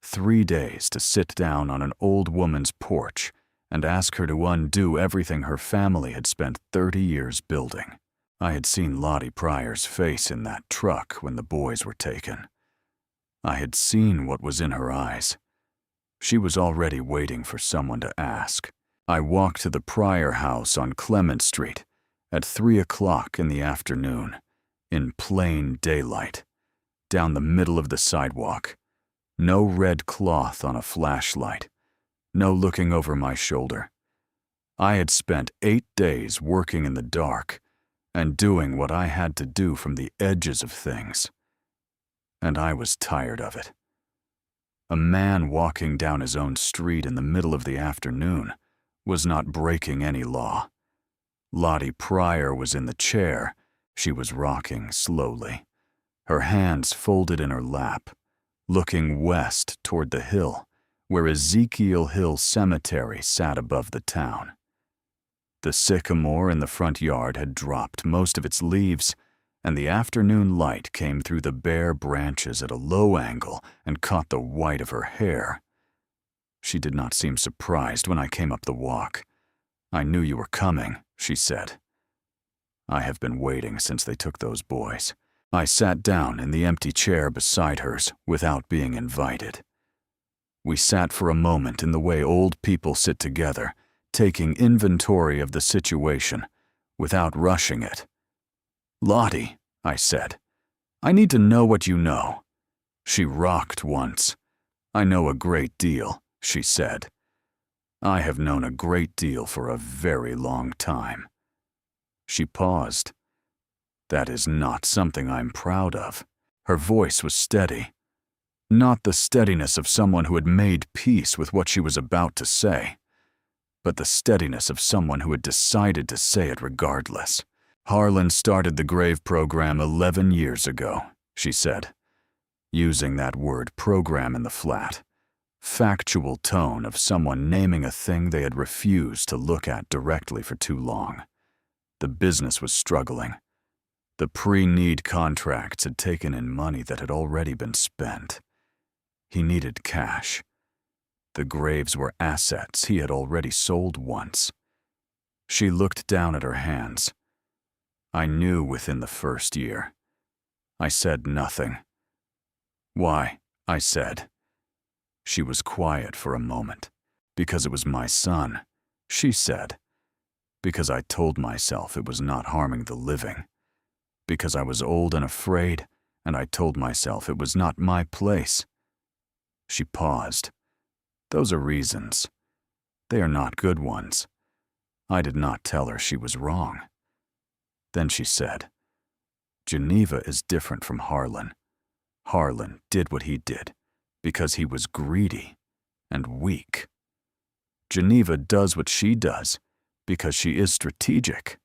3 days to sit down on an old woman's porch and ask her to undo everything her family had spent 30 years building. I had seen Lottie Pryor's face in that truck when the boys were taken. I had seen what was in her eyes. She was already waiting for someone to ask. I walked to the Pryor house on Clement Street at 3 o'clock in the afternoon, in plain daylight, down the middle of the sidewalk. No red cloth on a flashlight, no looking over my shoulder. I had spent 8 days working in the dark and doing what I had to do from the edges of things. And I was tired of it. A man walking down his own street in the middle of the afternoon was not breaking any law. Lottie Pryor was in the chair. She was rocking slowly, her hands folded in her lap, looking west toward the hill, where Ezekiel Hill Cemetery sat above the town. The sycamore in the front yard had dropped most of its leaves, and the afternoon light came through the bare branches at a low angle and caught the white of her hair. She did not seem surprised when I came up the walk. "I knew you were coming," she said. "I have been waiting since they took those boys." I sat down in the empty chair beside hers without being invited. We sat for a moment in the way old people sit together, taking inventory of the situation without rushing it. "Lottie," I said, "I need to know what you know." She rocked once. "I know a great deal," she said. "I have known a great deal for a very long time." She paused. "That is not something I'm proud of." Her voice was steady. Not the steadiness of someone who had made peace with what she was about to say, but the steadiness of someone who had decided to say it regardless. "Harlan started the grave program 11 years ago," she said, using that word program in the flat, factual tone of someone naming a thing they had refused to look at directly for too long. The business was struggling. The pre-need contracts had taken in money that had already been spent. He needed cash. The graves were assets he had already sold once. She looked down at her hands. I knew within the first year. I said nothing. "Why?" I said. She was quiet for a moment. "Because it was my son," she said. "Because I told myself it was not harming the living. Because I was old and afraid, and I told myself it was not my place." She paused. "Those are reasons. They are not good ones." I did not tell her she was wrong. Then she said, "Geneva is different from Harlan. Harlan did what he did because he was greedy, and weak. Geneva does what she does because she is strategic.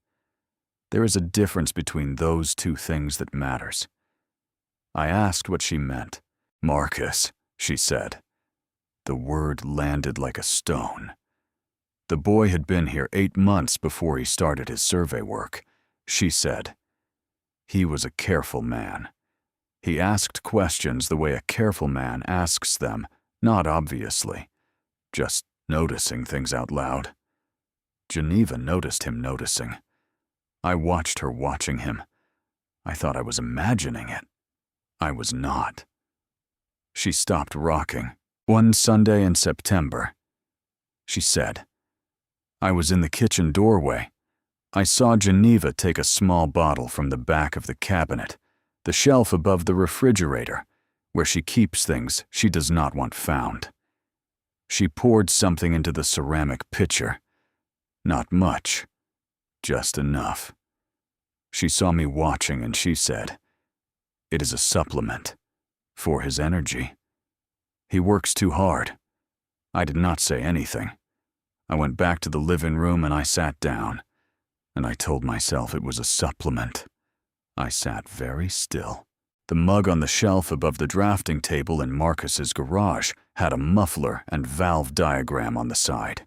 There is a difference between those two things that matters. I asked what she meant. "Marcus," she said. The word landed like a stone. The boy had been here 8 months before he started his survey work. She said, "He was a careful man. He asked questions the way a careful man asks them, not obviously, just noticing things out loud." Geneva noticed him noticing. I watched her watching him. I thought I was imagining it. I was not. She stopped rocking. "One Sunday in September," she said. "I was in the kitchen doorway. I saw Geneva take a small bottle from the back of the cabinet, the shelf above the refrigerator, where she keeps things she does not want found. She poured something into the ceramic pitcher. Not much, just enough. She saw me watching and she said, 'It is a supplement for his energy. He works too hard.' I did not say anything. I went back to the living room and I sat down, and I told myself it was a supplement. I sat very still. The mug on the shelf above the drafting table in Marcus's garage had a muffler and valve diagram on the side,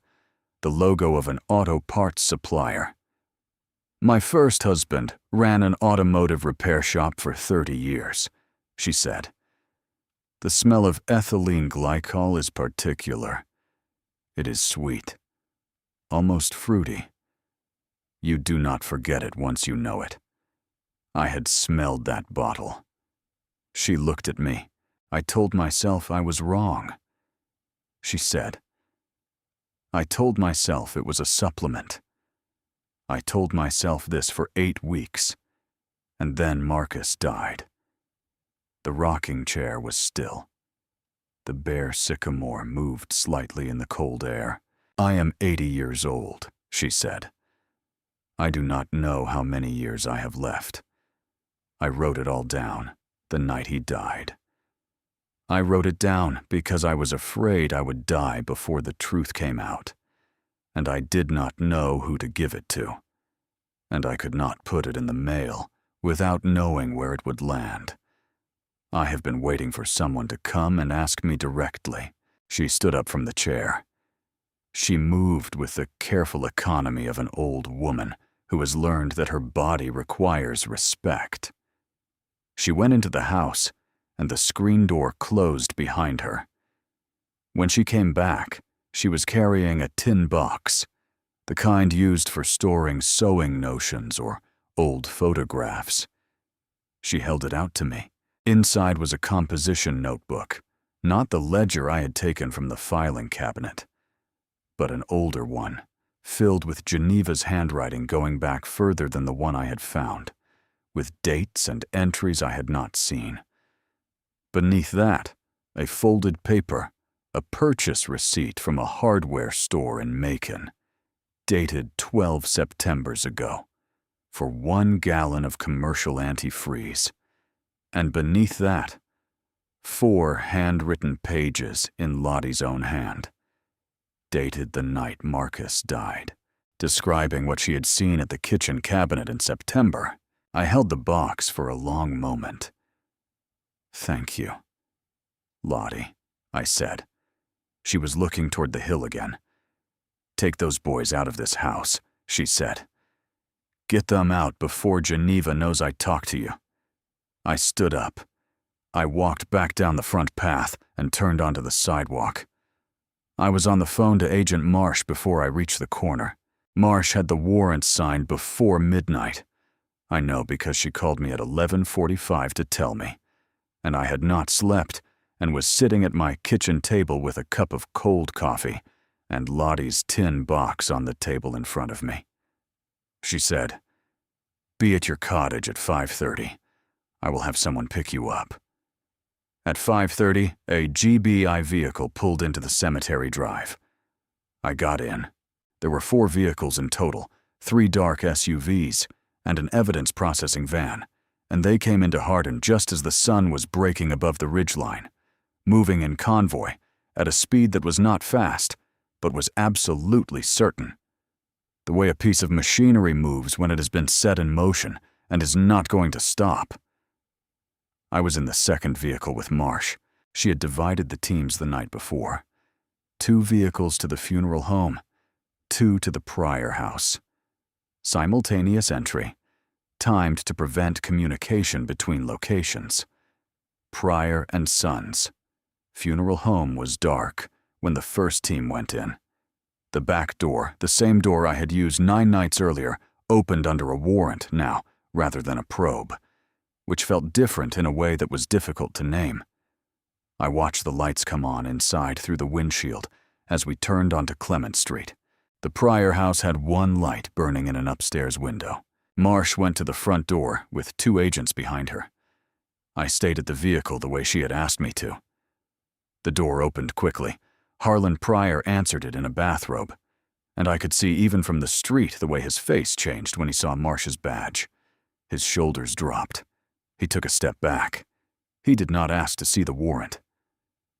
the logo of an auto parts supplier. My first husband ran an automotive repair shop for 30 years, she said. The smell of ethylene glycol is particular. It is sweet, almost fruity. You do not forget it once you know it. I had smelled that bottle. She looked at me. I told myself I was wrong. She said, "I told myself it was a supplement. I told myself this for 8 weeks, and then Marcus died." The rocking chair was still. The bare sycamore moved slightly in the cold air. "I am 80 years old," she said. "I do not know how many years I have left. I wrote it all down the night he died. I wrote it down because I was afraid I would die before the truth came out, and I did not know who to give it to, and I could not put it in the mail without knowing where it would land. I have been waiting for someone to come and ask me directly." She stood up from the chair. She moved with the careful economy of an old woman who has learned that her body requires respect. She went into the house, and the screen door closed behind her. When she came back, she was carrying a tin box, the kind used for storing sewing notions or old photographs. She held it out to me. Inside was a composition notebook, not the ledger I had taken from the filing cabinet, but an older one, filled with Geneva's handwriting going back further than the one I had found, with dates and entries I had not seen. Beneath that, a folded paper, a purchase receipt from a hardware store in Macon, dated 12 Septembers ago, for 1 gallon of commercial antifreeze. And beneath that, 4 handwritten pages in Lottie's own hand, dated the night Marcus died, describing what she had seen at the kitchen cabinet in September. I held the box for a long moment. "Thank you, Lottie," I said. She was looking toward the hill again. "Take those boys out of this house," she said. "Get them out before Geneva knows I talked to you." I stood up. I walked back down the front path and turned onto the sidewalk. I was on the phone to Agent Marsh before I reached the corner. Marsh had the warrant signed before midnight. I know because she called me at 11:45 to tell me. And I had not slept and was sitting at my kitchen table with a cup of cold coffee and Lottie's tin box on the table in front of me. She said, "Be at your cottage at 5:30. I will have someone pick you up." At 5:30, a GBI vehicle pulled into the cemetery drive. I got in. There were 4 vehicles in total, 3 dark SUVs, and an evidence processing van, and they came into Hardin just as the sun was breaking above the ridgeline, moving in convoy at a speed that was not fast, but was absolutely certain. The way a piece of machinery moves when it has been set in motion and is not going to stop. I was in the second vehicle with Marsh. She had divided the teams the night before. 2 vehicles to the funeral home, 2 to the Pryor house. Simultaneous entry, timed to prevent communication between locations. Pryor and Sons. Funeral home was dark when the first team went in. The back door, the same door I had used 9 nights earlier, opened under a warrant now, rather than a probe, which felt different in a way that was difficult to name. I watched the lights come on inside through the windshield as we turned onto Clement Street. The Pryor house had 1 light burning in an upstairs window. Marsh went to the front door with 2 agents behind her. I stayed at the vehicle the way she had asked me to. The door opened quickly. Harlan Pryor answered it in a bathrobe, and I could see even from the street the way his face changed when he saw Marsh's badge. His shoulders dropped. He took a step back. He did not ask to see the warrant.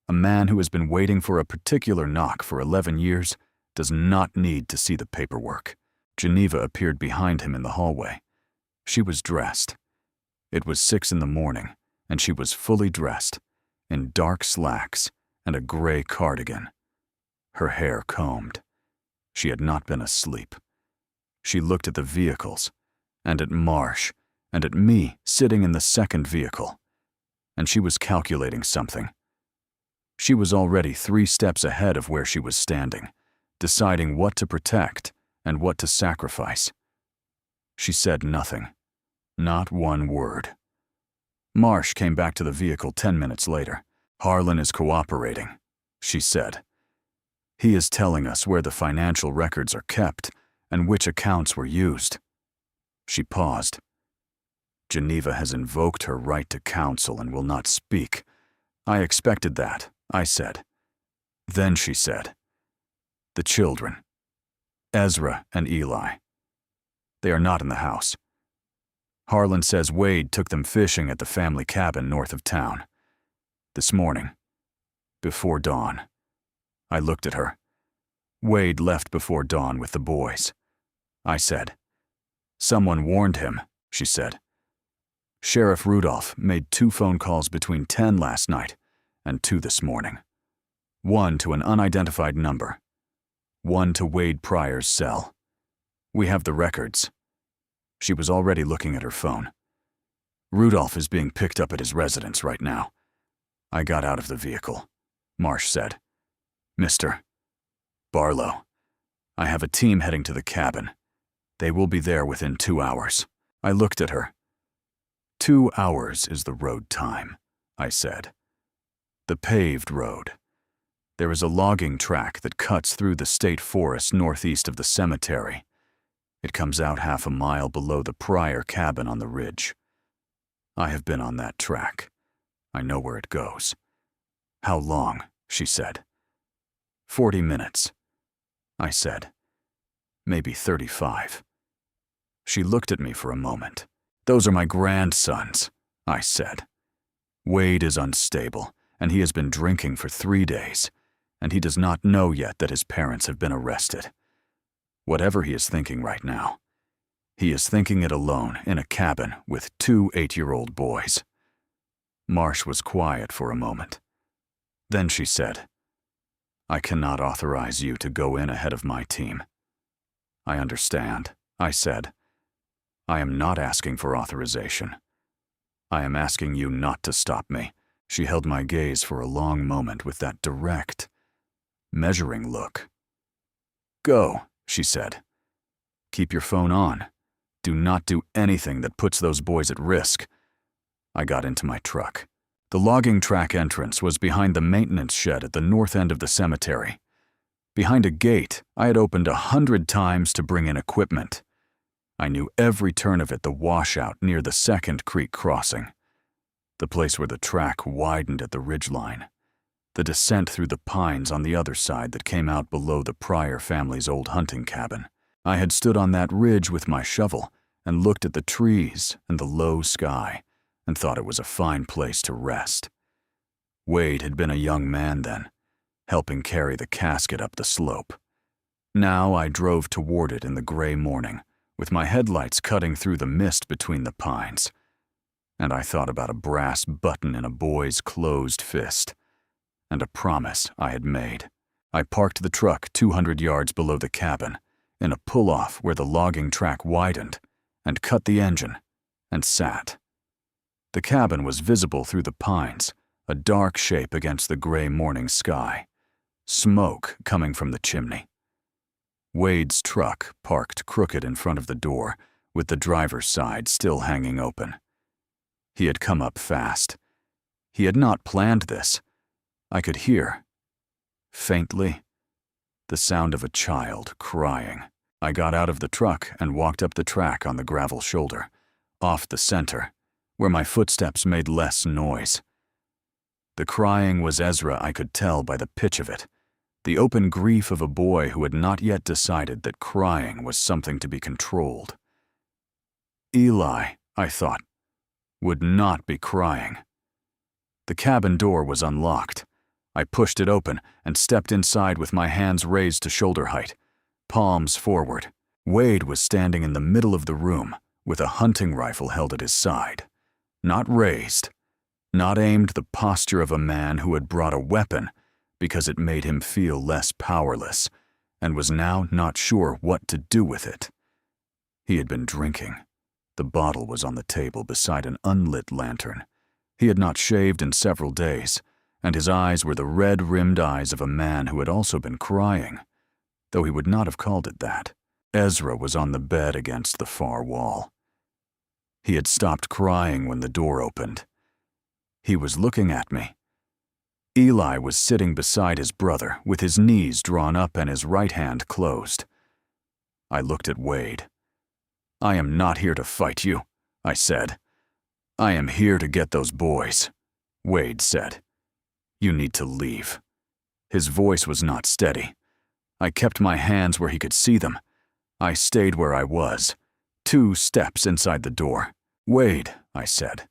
A man who has been waiting for a particular knock for 11 years does not need to see the paperwork. Geneva appeared behind him in the hallway. She was dressed. It was 6 in the morning, and she was fully dressed, in dark slacks and a gray cardigan. Her hair combed. She had not been asleep. She looked at the vehicles, and at Marsh, and at me sitting in the second vehicle, and she was calculating something. She was already 3 steps ahead of where she was standing, deciding what to protect and what to sacrifice. She said nothing, not 1 word. Marsh came back to the vehicle 10 minutes later. "Harlan is cooperating," she said. "He is telling us where the financial records are kept and which accounts were used." She paused. "Geneva has invoked her right to counsel and will not speak. I expected that," I said. Then she said, "The children, Ezra and Eli. They are not in the house. Harlan says Wade took them fishing at the family cabin north of town. This morning, before dawn." I looked at her. "Wade left before dawn with the boys," I said. "Someone warned him," she said. "Sheriff Rudolph made 2 phone calls between 10 last night and 2 this morning. 1 to an unidentified number. 1 to Wade Pryor's cell. We have the records." She was already looking at her phone. "Rudolph is being picked up at his residence right now." I got out of the vehicle. Marsh said, "Mr. Barlow, I have a team heading to the cabin. They will be there within 2 hours." I looked at her. 2 hours is the road time," I said. "The paved road. There is a logging track that cuts through the state forest northeast of the cemetery. It comes out half a mile below the Pryor cabin on the ridge. I have been on that track. I know where it goes." "How long?" she said. 40 minutes, I said. "Maybe 35. She looked at me for a moment. "Those are my grandsons," I said. "Wade is unstable, and he has been drinking for 3 days, and he does not know yet that his parents have been arrested. Whatever he is thinking right now, he is thinking it alone in a cabin with 2 8-year-old boys." Marsh was quiet for a moment. Then she said, "I cannot authorize you to go in ahead of my team." "I understand," I said. "I am not asking for authorization. I am asking you not to stop me." She held my gaze for a long moment with that direct, measuring look. "Go," she said. "Keep your phone on. Do not do anything that puts those boys at risk." I got into my truck. The logging track entrance was behind the maintenance shed at the north end of the cemetery. Behind a gate I had opened 100 times to bring in equipment. I knew every turn of it, the washout near the second creek crossing, the place where the track widened at the ridgeline, the descent through the pines on the other side that came out below the Pryor family's old hunting cabin. I had stood on that ridge with my shovel and looked at the trees and the low sky and thought it was a fine place to rest. Wade had been a young man then, helping carry the casket up the slope. Now I drove toward it in the gray morning, with my headlights cutting through the mist between the pines. And I thought about a brass button in a boy's closed fist, and a promise I had made. I parked the truck 200 yards below the cabin, in a pull-off where the logging track widened, and cut the engine, and sat. The cabin was visible through the pines, a dark shape against the gray morning sky, smoke coming from the chimney. Wade's truck parked crooked in front of the door, with the driver's side still hanging open. He had come up fast. He had not planned this. I could hear, faintly, the sound of a child crying. I got out of the truck and walked up the track on the gravel shoulder, off the center, where my footsteps made less noise. The crying was Ezra, I could tell by the pitch of it, the open grief of a boy who had not yet decided that crying was something to be controlled. Eli, I thought, would not be crying. The cabin door was unlocked. I pushed it open and stepped inside with my hands raised to shoulder height, palms forward. Wade was standing in the middle of the room with a hunting rifle held at his side, not raised, not aimed, the posture of a man who had brought a weapon because it made him feel less powerless and was now not sure what to do with it. He had been drinking. The bottle was on the table beside an unlit lantern. He had not shaved in several days, and his eyes were the red-rimmed eyes of a man who had also been crying, though he would not have called it that. Ezra was on the bed against the far wall. He had stopped crying when the door opened. He was looking at me. Eli was sitting beside his brother with his knees drawn up and his right hand closed. I looked at Wade. "I am not here to fight you," I said. "I am here to get those boys," Wade said. "You need to leave." His voice was not steady. I kept my hands where he could see them. I stayed where I was, 2 steps inside the door. "Wade," I said,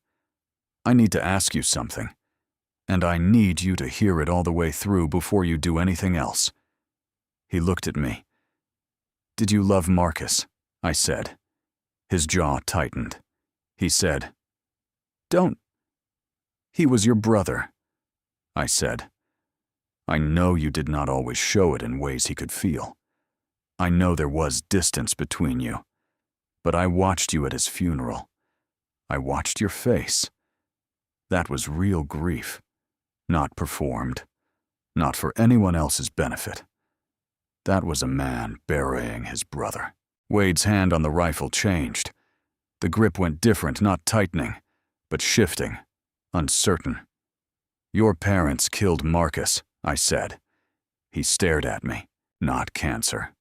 "I need to ask you something, and I need you to hear it all the way through before you do anything else." He looked at me. "Did you love Marcus?" I said. His jaw tightened. He said, "Don't. He was your brother." I said, "I know you did not always show it in ways he could feel. I know there was distance between you, but I watched you at his funeral. I watched your face. That was real grief, not performed, not for anyone else's benefit. That was a man burying his brother." Wade's hand on the rifle changed. The grip went different, not tightening, but shifting, uncertain. "Your parents killed Marcus," I said. He stared at me. "Not cancer."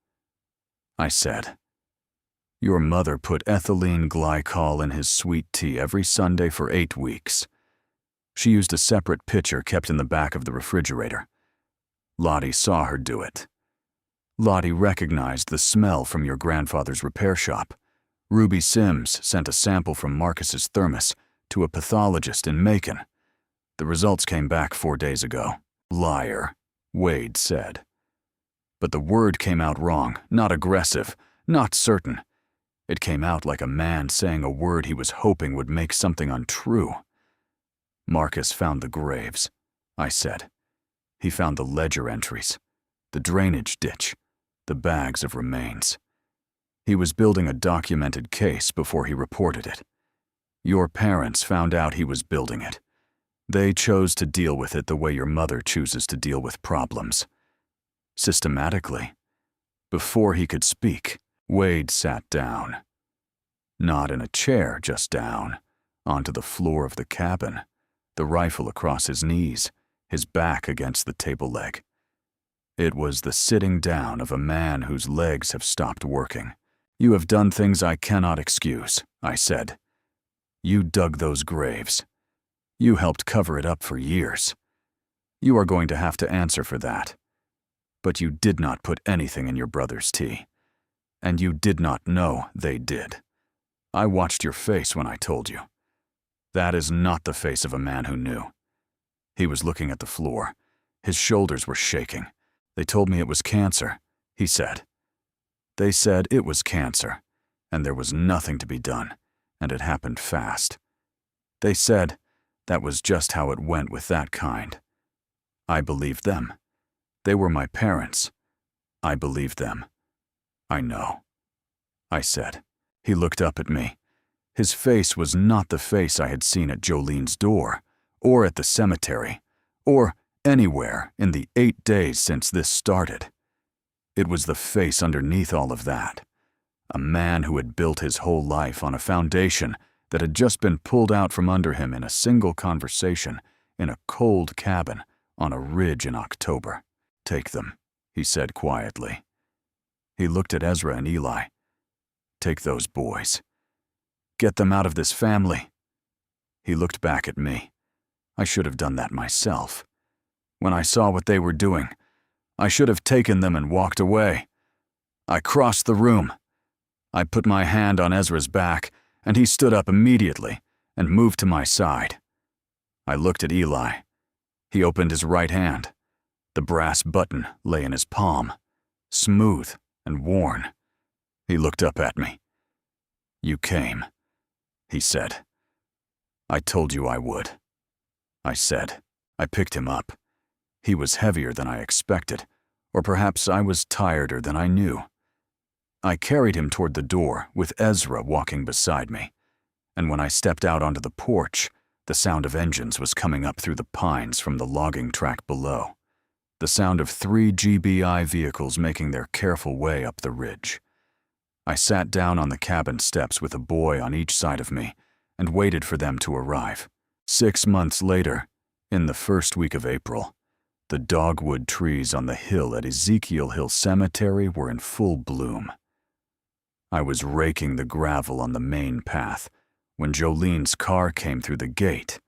I said, "Your mother put ethylene glycol in his sweet tea every Sunday for 8 weeks. She used a separate pitcher kept in the back of the refrigerator. Lottie saw her do it. Lottie recognized the smell from your grandfather's repair shop. Ruby Sims sent a sample from Marcus's thermos to a pathologist in Macon. The results came back 4 days ago." "Liar," Wade said. But the word came out wrong, not aggressive, not certain. It came out like a man saying a word he was hoping would make something untrue. "Marcus found the graves," I said. "He found the ledger entries, the drainage ditch, the bags of remains. He was building a documented case before he reported it. Your parents found out he was building it. They chose to deal with it the way your mother chooses to deal with problems. Systematically." Before he could speak, Wade sat down. Not in a chair, just down, onto the floor of the cabin, the rifle across his knees, his back against the table leg. It was the sitting down of a man whose legs have stopped working. "You have done things I cannot excuse," I said. "You dug those graves. You helped cover it up for years. You are going to have to answer for that. But you did not put anything in your brother's tea. And you did not know they did. I watched your face when I told you. That is not the face of a man who knew." He was looking at the floor. His shoulders were shaking. "They told me it was cancer," he said. "They said it was cancer, and there was nothing to be done, and it happened fast. They said that was just how it went with that kind. I believed them. They were my parents. I believed them. I know," I said. He looked up at me. His face was not the face I had seen at Jolene's door, or at the cemetery, or anywhere in the 8 days since this started. It was the face underneath all of that. A man who had built his whole life on a foundation that had just been pulled out from under him in a single conversation in a cold cabin on a ridge in October. "Take them," he said quietly. He looked at Ezra and Eli. "Take those boys. Get them out of this family." He looked back at me. I should have done that myself. When I saw what they were doing, I should have taken them and walked away. I crossed the room. I put my hand on Ezra's back, and he stood up immediately and moved to my side. I looked at Eli. He opened his right hand. The brass button lay in his palm, smooth and worn. He looked up at me. "You came," he said. "I told you I would," I said. I picked him up. He was heavier than I expected, or perhaps I was tireder than I knew. I carried him toward the door with Ezra walking beside me, and when I stepped out onto the porch, the sound of engines was coming up through the pines from the logging track below, the sound of 3 GBI vehicles making their careful way up the ridge. I sat down on the cabin steps with a boy on each side of me and waited for them to arrive. 6 months later, in the first week of April, the dogwood trees on the hill at Ezekiel Hill Cemetery were in full bloom. I was raking the gravel on the main path when Jolene's car came through the gate,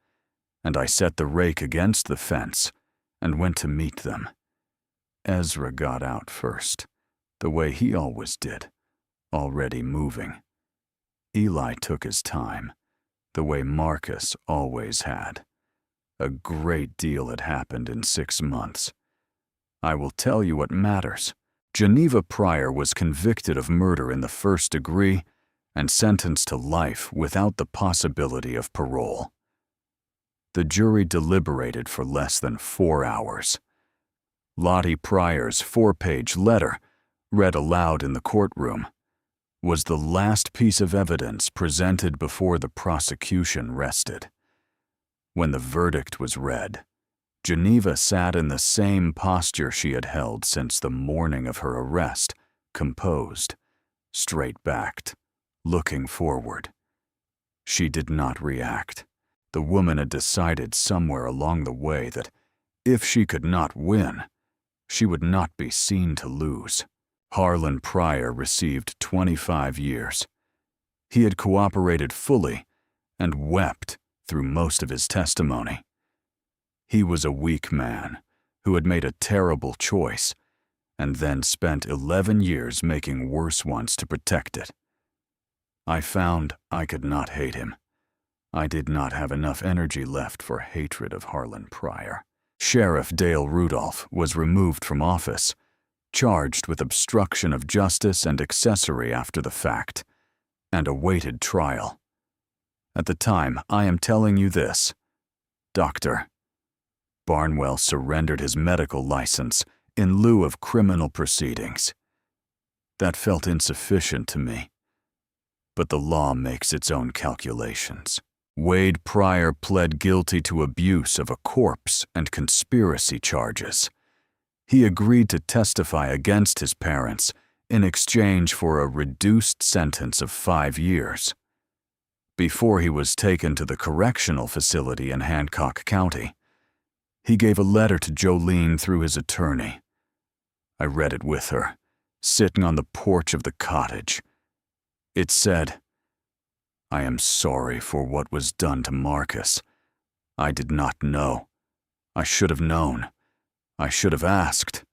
and I set the rake against the fence and went to meet them. Ezra got out first, the way he always did, already moving. Eli took his time, the way Marcus always had. A great deal had happened in 6 months. I will tell you what matters. Geneva Pryor was convicted of murder in the 1st degree and sentenced to life without the possibility of parole. The jury deliberated for less than 4 hours. Lottie Pryor's 4-page letter, read aloud in the courtroom, was the last piece of evidence presented before the prosecution rested. When the verdict was read, Geneva sat in the same posture she had held since the morning of her arrest, composed, straight-backed, looking forward. She did not react. The woman had decided somewhere along the way that if she could not win, she would not be seen to lose. Harlan Pryor received 25 years. He had cooperated fully and wept through most of his testimony. He was a weak man who had made a terrible choice and then spent 11 years making worse ones to protect it. I found I could not hate him. I did not have enough energy left for hatred of Harlan Pryor. Sheriff Dale Rudolph was removed from office, charged with obstruction of justice and accessory after the fact, and awaited trial. At the time I am telling you this, Dr. Barnwell surrendered his medical license in lieu of criminal proceedings. That felt insufficient to me. But the law makes its own calculations. Wade Pryor pled guilty to abuse of a corpse and conspiracy charges. He agreed to testify against his parents in exchange for a reduced sentence of 5 years. Before he was taken to the correctional facility in Hancock County, he gave a letter to Jolene through his attorney. I read it with her, sitting on the porch of the cottage. It said, "I am sorry for what was done to Marcus. I did not know. I should have known. I should have asked.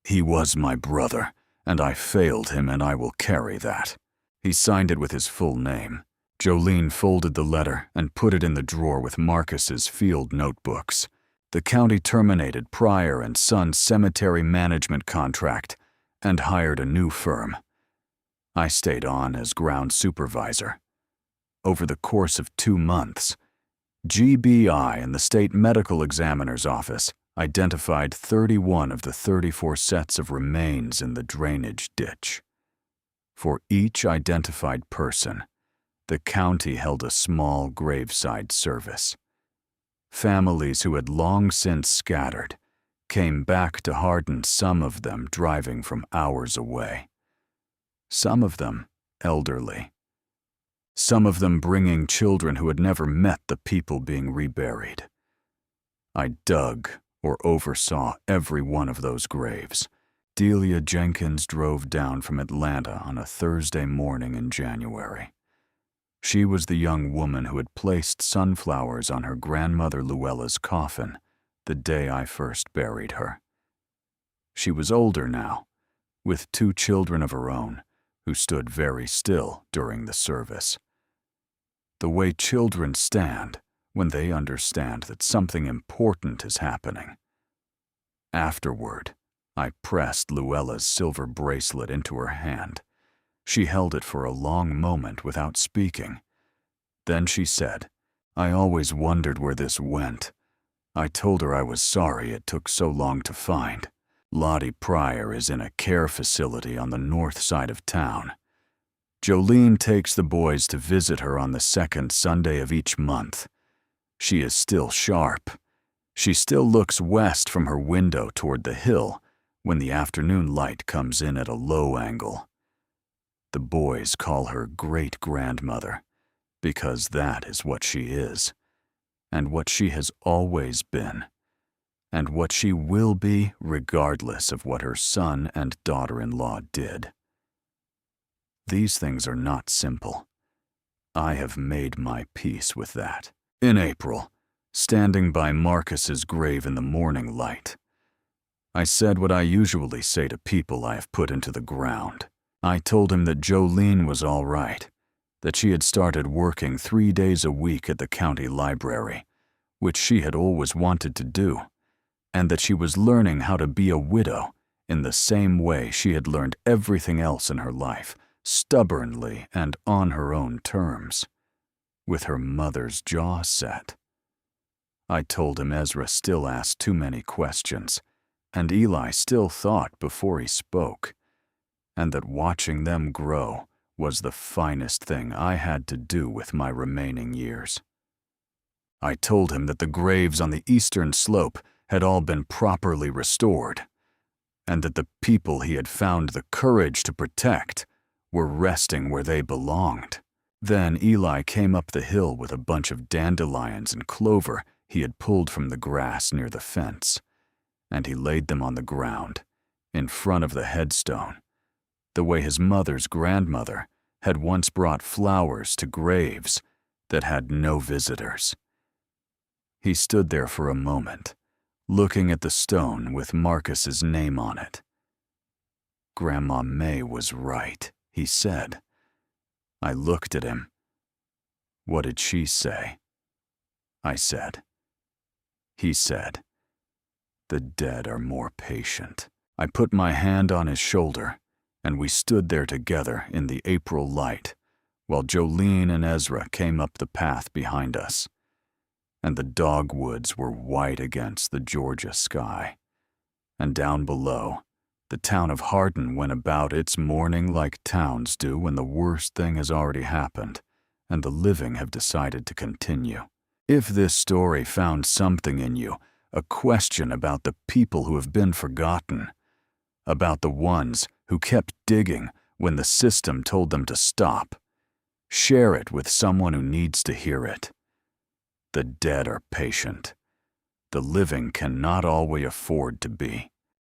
He was my brother, and I failed him, and I will carry that." He signed it with his full name. Jolene folded the letter and put it in the drawer with Marcus's field notebooks. The county terminated Pryor and Son's cemetery management contract and hired a new firm. I stayed on as ground supervisor. Over the course of 2 months, GBI and the state medical examiner's office identified 31 of the 34 sets of remains in the drainage ditch. For each identified person, the county held a small graveside service. Families who had long since scattered came back to Hardin, some of them driving from hours away. Some of them elderly. Some of them bringing children who had never met the people being reburied. I dug or oversaw every one of those graves. Delia Jenkins drove down from Atlanta on a Thursday morning in January. She was the young woman who had placed sunflowers on her grandmother Luella's coffin the day I first buried her. She was older now, with 2 children of her own, who stood very still during the service. The way children stand when they understand that something important is happening. Afterward, I pressed Luella's silver bracelet into her hand. She held it for a long moment without speaking. Then she said, "I always wondered where this went." I told her I was sorry it took so long to find. Lottie Pryor is in a care facility on the north side of town. Jolene takes the boys to visit her on the 2nd Sunday of each month. She is still sharp. She still looks west from her window toward the hill when the afternoon light comes in at a low angle. The boys call her great-grandmother because that is what she is, and what she has always been, and what she will be regardless of what her son and daughter-in-law did. These things are not simple. I have made my peace with that. In April, standing by Marcus's grave in the morning light, I said what I usually say to people I have put into the ground. I told him that Jolene was all right, that she had started working 3 days a week at the county library, which she had always wanted to do, and that she was learning how to be a widow in the same way she had learned everything else in her life, stubbornly and on her own terms, with her mother's jaw set. I told him Ezra still asked too many questions, and Eli still thought before he spoke, and that watching them grow was the finest thing I had to do with my remaining years. I told him that the graves on the eastern slope had all been properly restored, and that the people he had found the courage to protect were resting where they belonged. Then Eli came up the hill with a bunch of dandelions and clover he had pulled from the grass near the fence, and he laid them on the ground, in front of the headstone, the way his mother's grandmother had once brought flowers to graves that had no visitors. He stood there for a moment, looking at the stone with Marcus's name on it. "Grandma May was right," he said. I looked at him. "What did she say?" I said. He said, "The dead are more patient." I put my hand on his shoulder, and we stood there together in the April light, while Jolene and Ezra came up the path behind us, and the dogwoods were white against the Georgia sky. And down below, the town of Hardin went about its mourning like towns do when the worst thing has already happened, and the living have decided to continue. If this story found something in you, a question about the people who have been forgotten, about the ones who kept digging when the system told them to stop, share it with someone who needs to hear it. The dead are patient. The living cannot always afford to be.